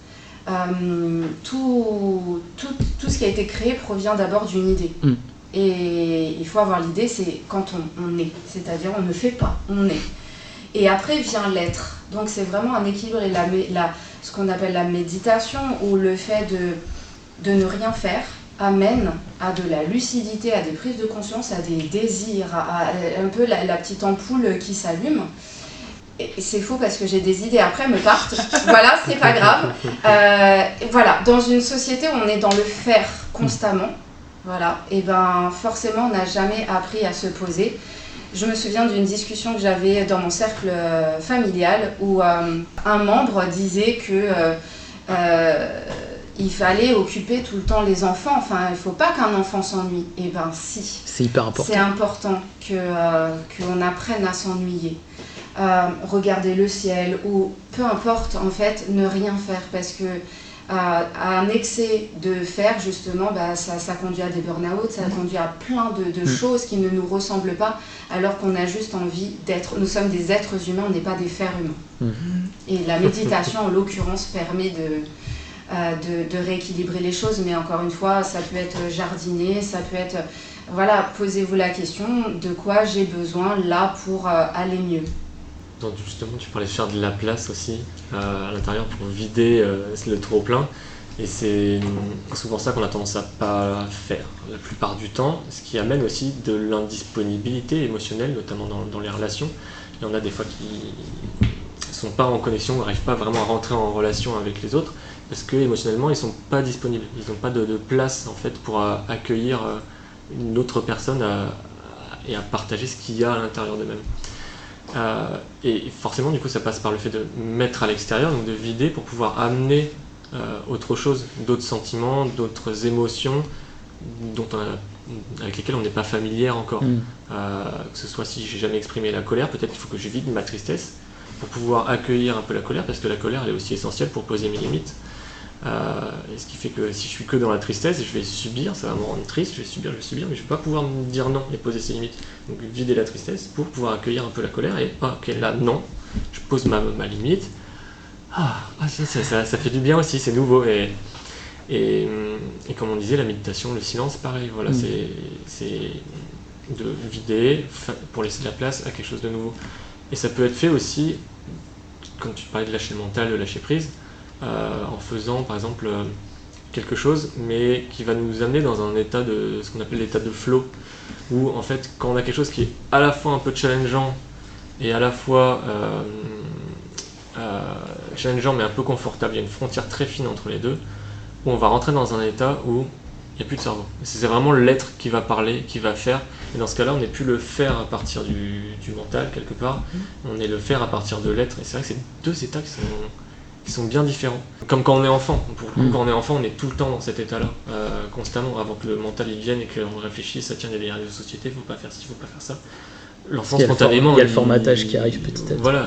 Tout ce qui a été créé provient d'abord d'une idée. Et il faut avoir l'idée, c'est quand on est. C'est-à-dire, on ne fait pas, on est. Et après vient l'être. Donc c'est vraiment un équilibre, et ce qu'on appelle la méditation, ou le fait de ne rien faire, amène à de la lucidité, à des prises de conscience, à des désirs, à un peu la petite ampoule qui s'allume. Et c'est faux parce que j'ai des idées après me partent. Voilà, c'est pas grave. Voilà, dans une société où on est dans le faire constamment, voilà, et forcément on n'a jamais appris à se poser. Je me souviens d'une discussion que j'avais dans mon cercle familial où un membre disait que il fallait occuper tout le temps les enfants. Enfin, il ne faut pas qu'un enfant s'ennuie. Eh bien, si. C'est hyper important. C'est important qu'on apprenne à s'ennuyer. Regarder le ciel, ou peu importe, en fait, ne rien faire. Parce que un excès de faire, justement, ça conduit à des burn-out, ça conduit à plein de choses qui ne nous ressemblent pas, alors qu'on a juste envie d'être. Nous sommes des êtres humains, on n'est pas des fers humains. Et la méditation, en l'occurrence, permet de rééquilibrer les choses, mais encore une fois, ça peut être jardiner, ça peut être, voilà, posez-vous la question de quoi j'ai besoin là pour aller mieux. Donc justement, tu parlais de faire de la place aussi à l'intérieur pour vider le trop-plein, et c'est souvent ça qu'on a tendance à pas faire la plupart du temps, ce qui amène aussi de l'indisponibilité émotionnelle, notamment dans les relations. Il y en a des fois qui sont pas en connexion, n'arrivent pas vraiment à rentrer en relation avec les autres, parce que émotionnellement ils sont pas disponibles, ils n'ont pas de place en fait pour accueillir une autre personne et à partager ce qu'il y a à l'intérieur d'eux-mêmes. Et forcément du coup ça passe par le fait de mettre à l'extérieur, donc de vider pour pouvoir amener autre chose, d'autres sentiments, d'autres émotions avec lesquelles on n'est pas familière encore. Que ce soit si j'ai jamais exprimé la colère, peut-être qu'il faut que je vide ma tristesse pour pouvoir accueillir un peu la colère, parce que la colère elle est aussi essentielle pour poser mes limites. Et ce qui fait que si je suis que dans la tristesse, je vais subir, ça va me rendre triste, je vais subir, mais je vais pas pouvoir me dire non et poser ses limites. Donc vider la tristesse pour pouvoir accueillir un peu la colère et ok, là non, je pose ma limite. Ça fait du bien aussi, c'est nouveau. Et comme on disait, la méditation, le silence, pareil, voilà, c'est de vider pour laisser de la place à quelque chose de nouveau. Et ça peut être fait aussi, comme tu parlais de lâcher le mental, de lâcher prise, en faisant par exemple quelque chose, mais qui va nous amener dans un état de ce qu'on appelle l'état de flow, où en fait quand on a quelque chose qui est à la fois un peu challengeant et à la fois challengeant mais un peu confortable, il y a une frontière très fine entre les deux, où on va rentrer dans un état où il n'y a plus de cerveau. C'est vraiment l'être qui va parler, qui va faire, et dans ce cas-là on n'est plus le faire à partir du mental quelque part, on est le faire à partir de l'être, et c'est vrai que c'est deux états qui sont bien différents. Comme quand on est enfant, quand on est enfant on est tout le temps dans cet état-là, constamment, avant que le mental il vienne et qu'on réfléchisse, tiens il y a des règles de société, il ne faut pas faire ci, il ne faut pas faire ça. L'enfant spontanément, il y a le formatage qui arrive petit à petit. Voilà,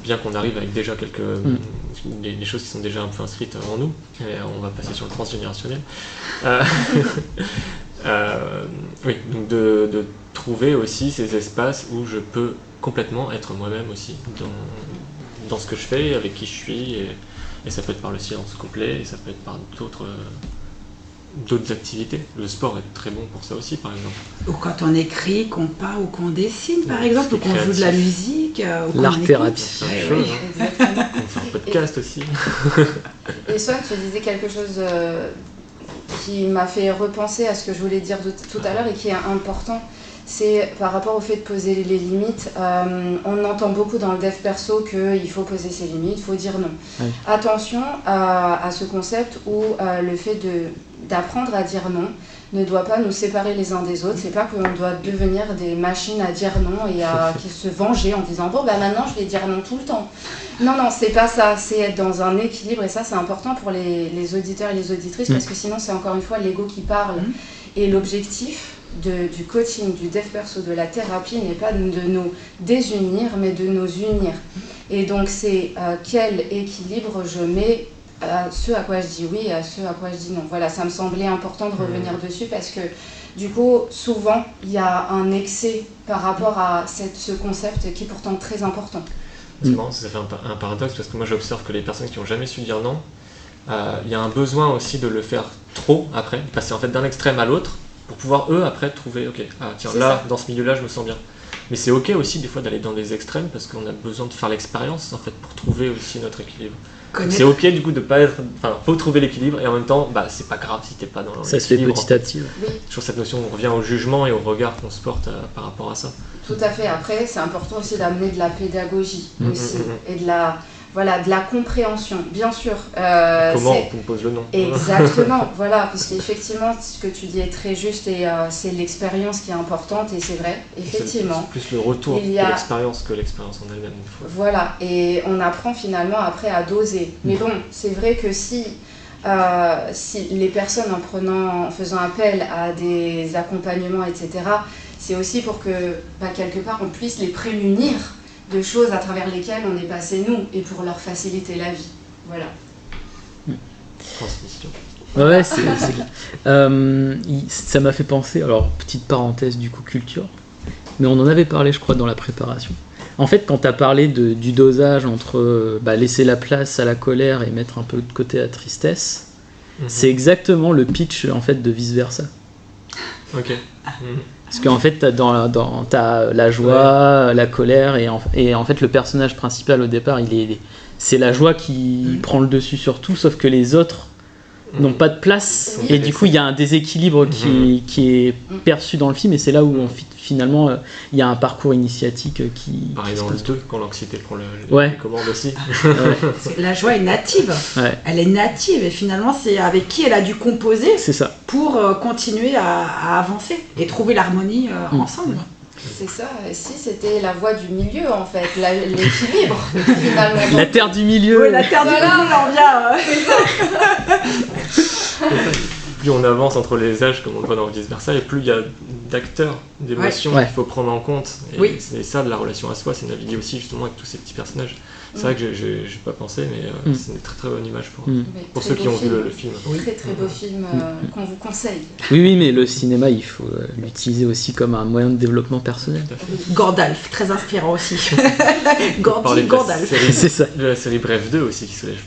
bien qu'on arrive avec déjà des choses qui sont déjà un peu inscrites en nous, et on va passer sur le transgénérationnel. Oui, donc de trouver aussi ces espaces où je peux complètement être moi-même aussi, dans ce que je fais, avec qui je suis, et ça peut être par le silence complet, et ça peut être par d'autres activités. Le sport est très bon pour ça aussi, par exemple. Ou quand on écrit, qu'on peint ou qu'on dessine, par exemple, ou qu'on joue de la musique. L'art-thérapie. Oui. Exactement. On fait un podcast aussi. Et Swan, tu disais quelque chose qui m'a fait repenser à ce que je voulais dire tout à l'heure et qui est important. C'est par rapport au fait de poser les limites. On entend beaucoup dans le dev perso qu'il faut poser ses limites, il faut dire non. Oui. Attention à ce concept où le fait d'apprendre à dire non ne doit pas nous séparer les uns des autres. C'est pas qu'on doit devenir des machines à dire non et à se venger en disant bon maintenant je vais dire non tout le temps. Non, c'est pas ça, c'est être dans un équilibre, et ça c'est important pour les auditeurs et les auditrices, parce que sinon c'est encore une fois l'ego qui parle. Et l'objectif du coaching, du dev perso, de la thérapie n'est pas de nous désunir, mais de nous unir. Et donc c'est quel équilibre je mets à ce à quoi je dis oui et à ce à quoi je dis non. Voilà, ça me semblait important de revenir dessus, parce que du coup, souvent, il y a un excès par rapport à ce concept qui est pourtant très important. C'est marrant, ça fait un paradoxe, parce que moi j'observe que les personnes qui n'ont jamais su dire non, il y a un besoin aussi de le faire trop après, passer en fait d'un extrême à l'autre, pour pouvoir eux après trouver, ok, tiens là, dans ce milieu-là je me sens bien. Mais c'est ok aussi des fois d'aller dans des extrêmes, parce qu'on a besoin de faire l'expérience en fait pour trouver aussi notre équilibre. C'est ok du coup de pas être, faut trouver l'équilibre, et en même temps c'est pas grave si t'es pas dans l'équilibre. Ça se fait petit à petit. Oui. Toujours cette notion, on revient au jugement et au regard qu'on se porte par rapport à ça. Tout à fait. Après c'est important aussi d'amener de la pédagogie aussi, et de la compréhension, bien sûr. Comment on compose le nom. Exactement, voilà, parce qu'effectivement, ce que tu dis est très juste, et c'est l'expérience qui est importante, et c'est vrai, effectivement. C'est plus le retour de l'expérience que l'expérience en elle-même. Voilà, et on apprend finalement après à doser. Mais bon, c'est vrai que si les personnes en faisant appel à des accompagnements, etc., c'est aussi pour que, quelque part, on puisse les prémunir de choses à travers lesquelles on est passé nous, et pour leur faciliter la vie. Voilà. Transmission. Ouais, c'est clair. Ça m'a fait penser, alors petite parenthèse du coup culture, mais on en avait parlé je crois dans la préparation. En fait, quand tu as parlé du dosage entre laisser la place à la colère et mettre un peu de côté la tristesse, c'est exactement le pitch en fait de vice versa. Ok. Parce qu'en fait, t'as la joie, la colère, et en fait, le personnage principal au départ, c'est la joie qui prend le dessus sur tout, sauf que les autres n'ont pas de place, et du coup, il y a un déséquilibre qui est perçu dans le film, et c'est là où finalement, il y a un parcours initiatique qui... Pareil dans le 2, quand l'anxiété prend les commandes aussi. La joie est native. Ouais. Elle est native, et finalement, c'est avec qui elle a dû composer pour continuer à avancer et trouver l'harmonie ensemble. C'est ça, et si c'était la voie du milieu en fait, l'équilibre finalement. La terre du milieu. Oui, la terre du milieu, on vient. Plus on avance entre les âges, comme on le voit dans Vice Versa, et plus il y a d'acteurs, d'émotions qu'il faut prendre en compte. Et c'est ça de la relation à soi, c'est naviguer aussi justement avec tous ces petits personnages. C'est vrai que j'ai pas pensé, mais c'est une très très bonne image pour ceux qui ont vu le film. Très très beau film qu'on vous conseille. Oui, mais le cinéma, il faut l'utiliser aussi comme un moyen de développement personnel. Gandalf, très inspirant aussi. Gandalf. C'est ça. De la série Bref 2 aussi qui se lève.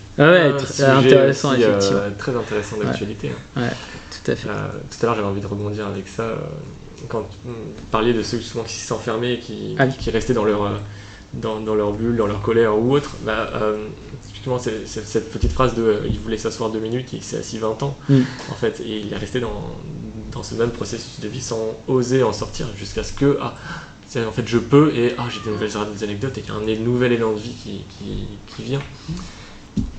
Très intéressant, aussi, effectivement. Très intéressant d'actualité. Ouais, tout à fait. Tout à l'heure, j'avais envie de rebondir avec ça. Quand vous parliez de ceux souvent qui s'enfermaient et qui restaient dans leur bulle, dans leur colère ou autre, typiquement, c'est cette petite phrase de il voulait s'asseoir 2 minutes, il s'est assis 20 ans, en fait, et il est resté dans ce même processus de vie sans oser en sortir, jusqu'à ce que, en fait, je peux, et j'ai des nouvelles anecdotes, et qu'il y a un nouvel élan de vie qui vient.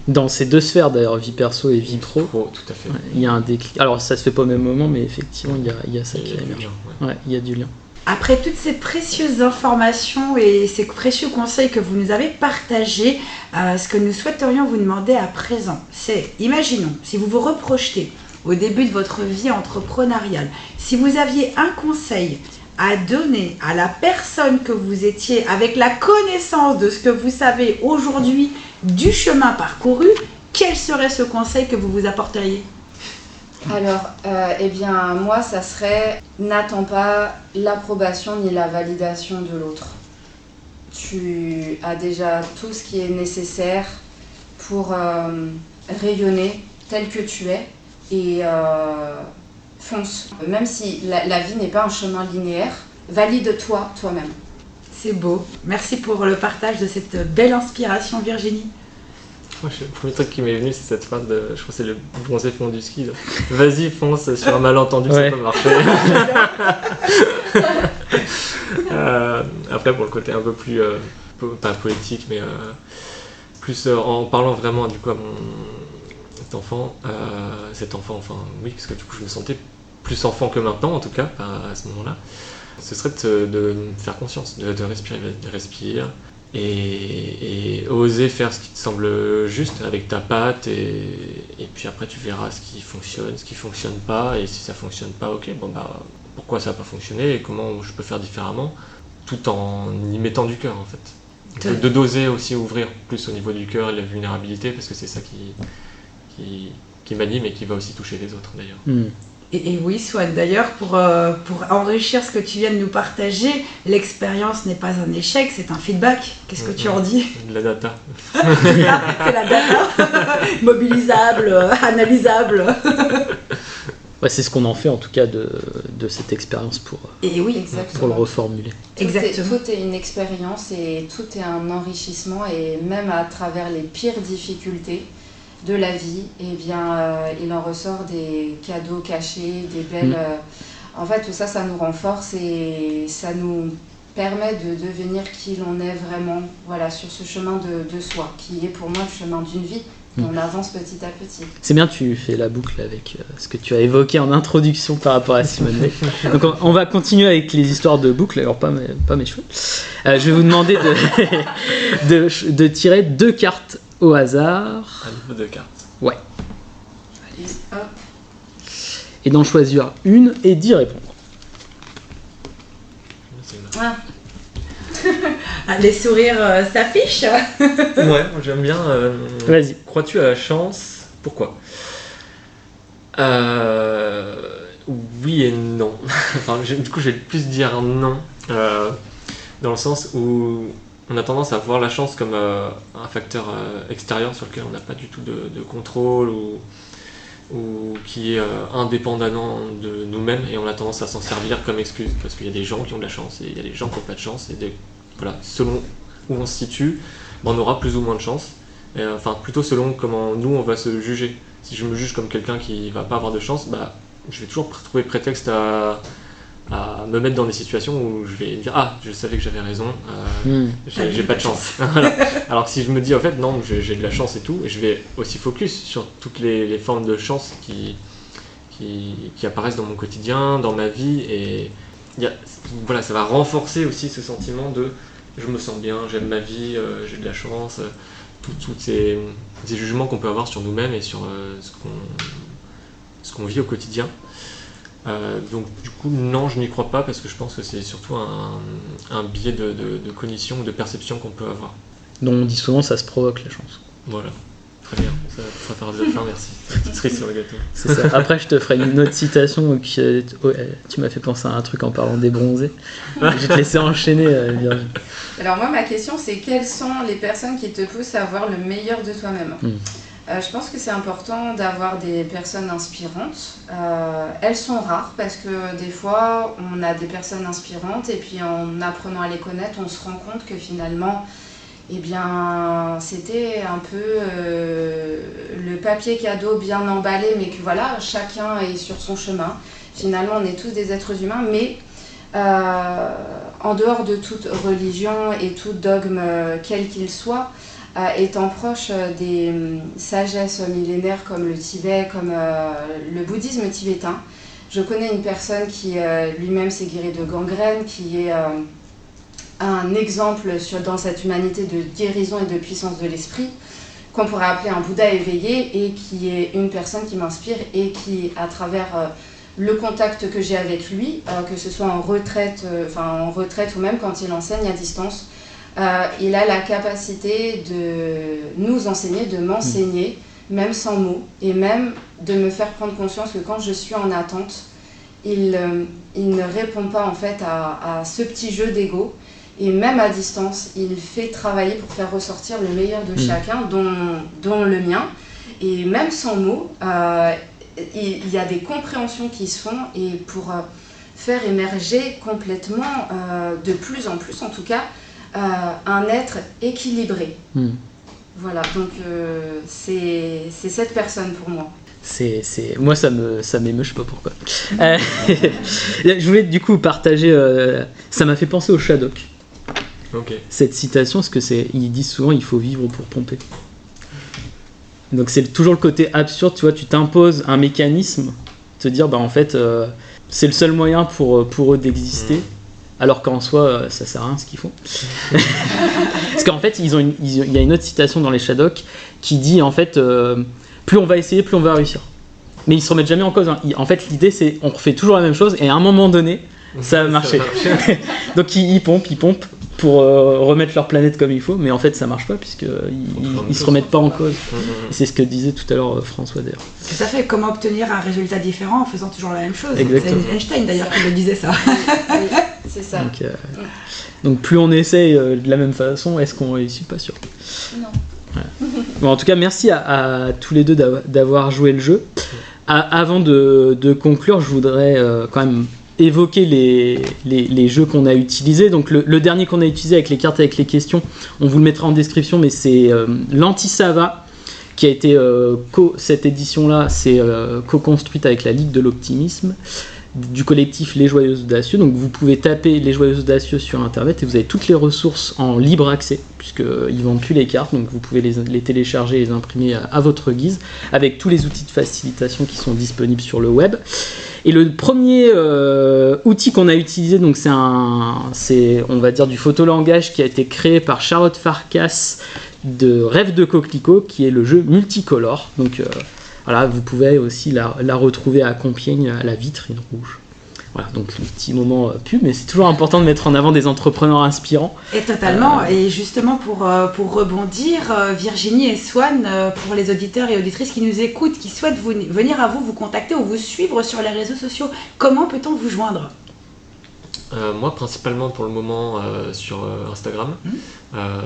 Dans ces deux sphères d'ailleurs, vie perso et vie pro, Tout à fait. il y a un déclic. Alors ça se fait pas au même moment, mais effectivement, il y a ça qui émerge. Il y a du lien. Après toutes ces précieuses informations et ces précieux conseils que vous nous avez partagés, ce que nous souhaiterions vous demander à présent, c'est, imaginons, si vous vous reprojetez au début de votre vie entrepreneuriale, si vous aviez un conseil à donner à la personne que vous étiez, avec la connaissance de ce que vous savez aujourd'hui du chemin parcouru, quel serait ce conseil que vous vous apporteriez ? Alors, moi, ça serait n'attends pas l'approbation ni la validation de l'autre. Tu as déjà tout ce qui est nécessaire pour rayonner tel que tu es et fonce. Même si la vie n'est pas un chemin linéaire, valide-toi toi-même. C'est beau. Merci pour le partage de cette belle inspiration, Virginie. Moi, le premier truc qui m'est venu, c'est cette phrase de, je crois que c'est le bronzé fond du ski. Là. Vas-y, fonce sur un malentendu, ça peut marcher. Après, pour le côté un peu plus, pas poétique, mais plus en parlant vraiment du coup à cet enfant, enfin oui, parce que du coup je me sentais plus enfant que maintenant, en tout cas, à ce moment-là. Ce serait de faire conscience, de respirer. Et oser faire ce qui te semble juste avec ta patte et puis après tu verras ce qui fonctionne pas, et si ça fonctionne pas, ok, pourquoi ça n'a pas fonctionné et comment je peux faire différemment, tout en y mettant du cœur en fait. De d'oser aussi ouvrir plus au niveau du cœur et de la vulnérabilité, parce que c'est ça qui m'anime et qui va aussi toucher les autres d'ailleurs. Et oui, Swan, d'ailleurs, pour enrichir ce que tu viens de nous partager, l'expérience n'est pas un échec, c'est un feedback. Qu'est-ce que tu en dis ? De la data. C'est la data, mobilisable, analysable. Ouais, c'est ce qu'on en fait en tout cas de cette expérience pour le reformuler. Exactement. Tout est une expérience et tout est un enrichissement, et même à travers les pires difficultés de la vie, il en ressort des cadeaux cachés, des belles... En fait, tout ça, ça nous renforce et ça nous permet de devenir qui l'on est vraiment, sur ce chemin de soi, qui est pour moi le chemin d'une vie. On avance petit à petit. C'est bien, tu fais la boucle avec ce que tu as évoqué en introduction par rapport à Simone Veil. Donc on va continuer avec les histoires de boucles, alors pas mes cheveux. Je vais vous demander de tirer 2 cartes au hasard. Un niveau de cartes. Ouais. Allez, hop. Et d'en choisir une et d'y répondre. Les sourires s'affichent. Ouais, j'aime bien. Vas-y. Crois-tu à la chance ? Pourquoi ? Oui et non. Du coup, je vais plus dire non. Dans le sens où on a tendance à voir la chance comme un facteur extérieur sur lequel on n'a pas du tout de contrôle ou qui est indépendamment de nous-mêmes, et on a tendance à s'en servir comme excuse, parce qu'il y a des gens qui ont de la chance et il y a des gens qui n'ont pas de chance, et selon où on se situe, on aura plus ou moins de chance, plutôt selon comment nous on va se juger. Si je me juge comme quelqu'un qui va pas avoir de chance, je vais toujours trouver prétexte à me mettre dans des situations où je vais dire je savais que j'avais raison, j'ai pas de chance. Voilà. Alors que si je me dis en fait non, j'ai de la chance et tout, et je vais aussi focus sur toutes les formes de chance qui apparaissent dans mon quotidien, dans ma vie, et ça va renforcer aussi ce sentiment de je me sens bien, j'aime ma vie, j'ai de la chance, tous ces jugements qu'on peut avoir sur nous-mêmes et sur ce qu'on vit au quotidien. Donc du coup non, je n'y crois pas, parce que je pense que c'est surtout un biais de cognition ou de perception qu'on peut avoir. Donc on dit souvent ça se provoque la chance. Voilà, très bien, ça fera faire de la fin, merci. Petite cerise sur le gâteau. C'est ça. Après je te ferai une autre citation, tu m'as fait penser à un truc en parlant des bronzés. Je vais te laisser enchaîner, Virginie. Alors moi, ma question, c'est quelles sont les personnes qui te poussent à voir le meilleur de toi-même ? Je pense que c'est important d'avoir des personnes inspirantes. Elles sont rares, parce que des fois, on a des personnes inspirantes et puis en apprenant à les connaître, on se rend compte que finalement, eh bien, c'était un peu le papier cadeau bien emballé, mais que voilà, chacun est sur son chemin. Finalement, on est tous des êtres humains, mais en dehors de toute religion et tout dogme, quel qu'il soit, étant proche des sagesses millénaires comme le Tibet, comme le bouddhisme tibétain, je connais une personne qui lui-même s'est guéri de gangrène, qui est un exemple dans cette humanité de guérison et de puissance de l'esprit, qu'on pourrait appeler un Bouddha éveillé, et qui est une personne qui m'inspire et qui, à travers le contact que j'ai avec lui, que ce soit en retraite ou même quand il enseigne à distance, il a la capacité de nous enseigner, de m'enseigner, même sans mots, et même de me faire prendre conscience que quand je suis en attente, il ne répond pas en fait à ce petit jeu d'ego, et même à distance, il fait travailler pour faire ressortir le meilleur de chacun, dont le mien, et même sans mots, il y a des compréhensions qui se font, et pour faire émerger complètement, de plus en plus en tout cas, un être équilibré. Voilà, donc c'est cette personne pour moi. Moi ça m'émeut, je sais pas pourquoi. Je voulais du coup partager, ça m'a fait penser au Shadok. Ok. Cette citation, parce que ils disent souvent il faut vivre pour pomper. Donc c'est toujours le côté absurde, tu vois, tu t'imposes un mécanisme, te dire bah en fait c'est le seul moyen pour eux d'exister. Alors qu'en soi, ça sert à rien ce qu'ils font. Parce qu'en fait, il y a une autre citation dans les Shadok qui dit en fait, plus on va essayer, plus on va réussir. Mais ils se remettent jamais en cause. Hein. En fait, l'idée c'est on refait toujours la même chose et à un moment donné, ça va marcher. Donc ils pompent pour remettre leur planète comme il faut, mais en fait ça marche pas puisqu'ils se remettent pas en cause. Et c'est ce que disait tout à l'heure François d'ailleurs. Tout à fait, comment obtenir un résultat différent en faisant toujours la même chose. Exactement. C'est Einstein d'ailleurs qui le disait ça. C'est ça. Donc plus on essaye de la même façon, est-ce qu'on réussit? Pas sûr. Non. Ouais. Bon, en tout cas, merci à tous les deux d'avoir joué le jeu. Avant de conclure, je voudrais quand même évoquer les jeux qu'on a utilisés. Donc le dernier qu'on a utilisé avec les cartes avec les questions, on vous le mettra en description, mais c'est l'Anti-Sava qui a été cette édition-là, c'est co-construite avec la Ligue de l'Optimisme du collectif Les Joyeux Audacieux. Donc vous pouvez taper Les Joyeux Audacieux sur internet et vous avez toutes les ressources en libre accès puisqu'ils vendent plus les cartes, donc vous pouvez les télécharger et les imprimer à votre guise avec tous les outils de facilitation qui sont disponibles sur le web. Et le premier outil qu'on a utilisé, donc c'est on va dire du photolangage qui a été créé par Charlotte Farkas de Rêve de Coquelicot, qui est le jeu multicolore. Donc voilà, vous pouvez aussi la retrouver à Compiègne, à la Vitrine Rouge. Voilà, donc un petit moment pub, mais c'est toujours important de mettre en avant des entrepreneurs inspirants. Et totalement, et justement pour rebondir, Virginie et Swan, pour les auditeurs et auditrices qui nous écoutent, qui souhaitent venir à vous contacter ou vous suivre sur les réseaux sociaux, comment peut-on vous joindre ? Moi, principalement pour le moment sur Instagram,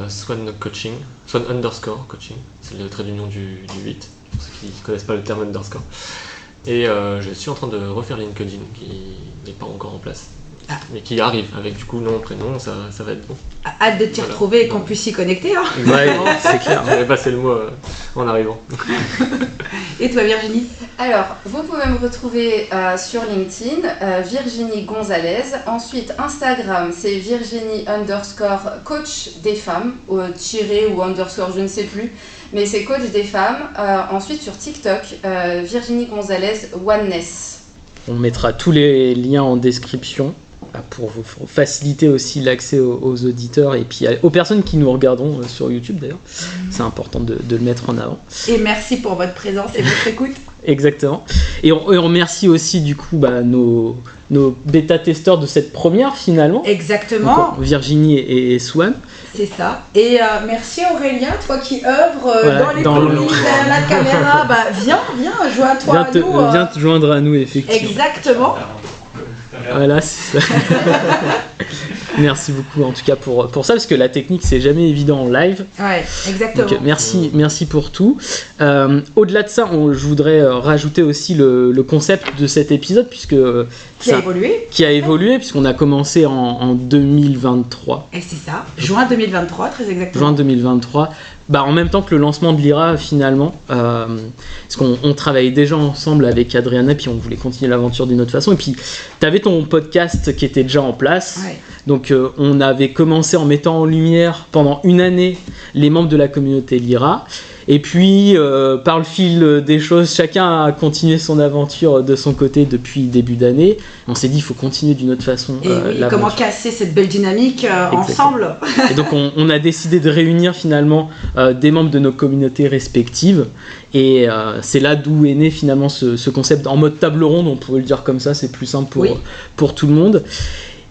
Swan Coaching, Swan_coaching, c'est le trait d'union du 8, pour ceux qui ne connaissent pas le terme underscore. Et je suis en train de refaire LinkedIn, qui n'est pas encore en place, mais qui arrive avec du coup nom, prénom, ça va être bon. Hâte de t'y retrouver et qu'on puisse s'y connecter. Hein. Ouais, c'est clair. J'avais passé le mot en arrivant. Et toi Virginie ? Alors, vous pouvez me retrouver sur LinkedIn, Virginie Gonzalez. Ensuite, Instagram, c'est Virginie_coach des femmes, tiré ou underscore, je ne sais plus. Mais c'est coach des femmes. Ensuite, sur TikTok, Virginie Gonzalez Oneness. On mettra tous les liens en description pour vous faciliter aussi l'accès aux auditeurs et puis aux personnes qui nous regarderont sur YouTube d'ailleurs. C'est important de le mettre en avant. Et merci pour votre présence et votre écoute. Exactement. Et on remercie aussi du coup nos bêta-testeurs de cette première finalement. Exactement. Donc, Virginie et Swan. C'est ça. Et merci Aurélien, toi qui œuvres dans les coulisses, derrière la caméra. Viens, joins-toi à nous. Viens te joindre à nous, effectivement. Exactement. Voilà, c'est ça. Merci beaucoup en tout cas pour ça, parce que la technique c'est jamais évident en live. Ouais, exactement. Donc merci pour tout. Au-delà de ça, je voudrais rajouter aussi le concept de cet épisode, puisque Qui a évolué, puisqu'on a commencé en 2023. Et c'est ça, juin 2023 très exactement. Juin 2023. En même temps que le lancement de l'IRA finalement, parce qu'on travaillait déjà ensemble avec Adriana, puis on voulait continuer l'aventure d'une autre façon, et puis tu avais ton podcast qui était déjà en place, ouais. Donc on avait commencé en mettant en lumière pendant une année les membres de la communauté l'IRA, et puis par le fil des choses, chacun a continué son aventure de son côté depuis début d'année. On s'est dit il faut continuer d'une autre façon. Et oui, comment casser cette belle dynamique ensemble. Et donc on a décidé de réunir finalement des membres de nos communautés respectives, et c'est là d'où est né finalement ce concept en mode table ronde, on pourrait le dire comme ça, c'est plus simple pour tout le monde.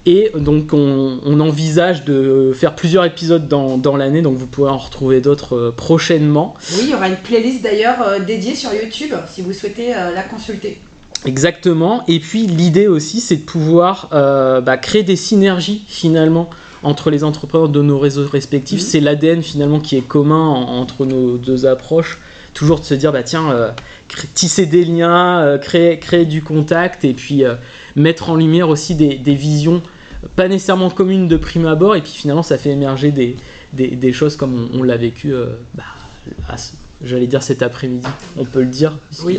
Et donc on envisage de faire plusieurs épisodes dans l'année, donc vous pourrez en retrouver d'autres prochainement. Oui, il y aura une playlist d'ailleurs dédiée sur YouTube si vous souhaitez la consulter. Exactement, et puis l'idée aussi c'est de pouvoir créer des synergies finalement entre les entrepreneurs de nos réseaux respectifs. C'est l'ADN finalement qui est commun entre nos deux approches, toujours de se dire tisser des liens, créer du contact, et puis mettre en lumière aussi des visions pas nécessairement communes de prime abord, et puis finalement ça fait émerger des choses comme on l'a vécu j'allais dire cet après-midi, on peut le dire, oui.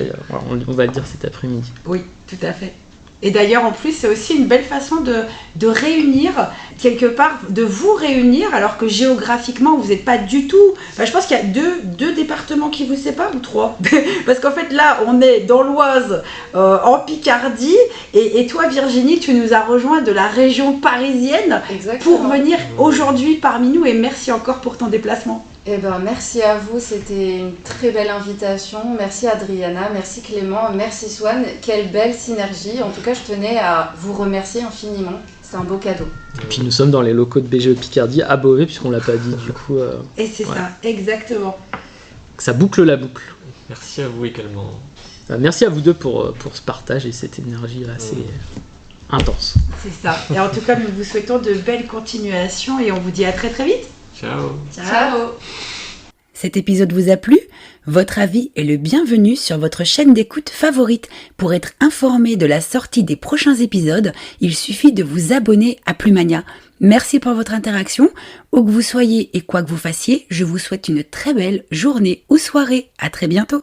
On va le dire cet après-midi. Oui, tout à fait. Et d'ailleurs, en plus, c'est aussi une belle façon de réunir, quelque part, de vous réunir, alors que géographiquement, vous n'êtes pas du tout... je pense qu'il y a deux départements qui vous séparent, ou 3. Parce qu'en fait, là, on est dans l'Oise, en Picardie, et toi, Virginie, tu nous as rejoint de la région parisienne. Exactement. Pour venir aujourd'hui parmi nous, et merci encore pour ton déplacement. Merci à vous, c'était une très belle invitation. Merci Adriana, merci Clément, merci Swan. Quelle belle synergie. En tout cas, je tenais à vous remercier infiniment. C'est un beau cadeau. Et puis nous sommes dans les locaux de BGE Picardie à Beauvais, puisqu'on l'a pas dit du coup. Et c'est ça, exactement. Ça boucle la boucle. Merci à vous également. Merci à vous deux pour ce partage et cette énergie assez intense. C'est ça. Et en tout cas, nous vous souhaitons de belles continuations et on vous dit à très très vite. Ciao. Ciao. Cet épisode vous a plu ? Votre avis est le bienvenu sur votre chaîne d'écoute favorite. Pour être informé de la sortie des prochains épisodes, il suffit de vous abonner à Plumania. Merci pour votre interaction. Où que vous soyez et quoi que vous fassiez, je vous souhaite une très belle journée ou soirée. À très bientôt.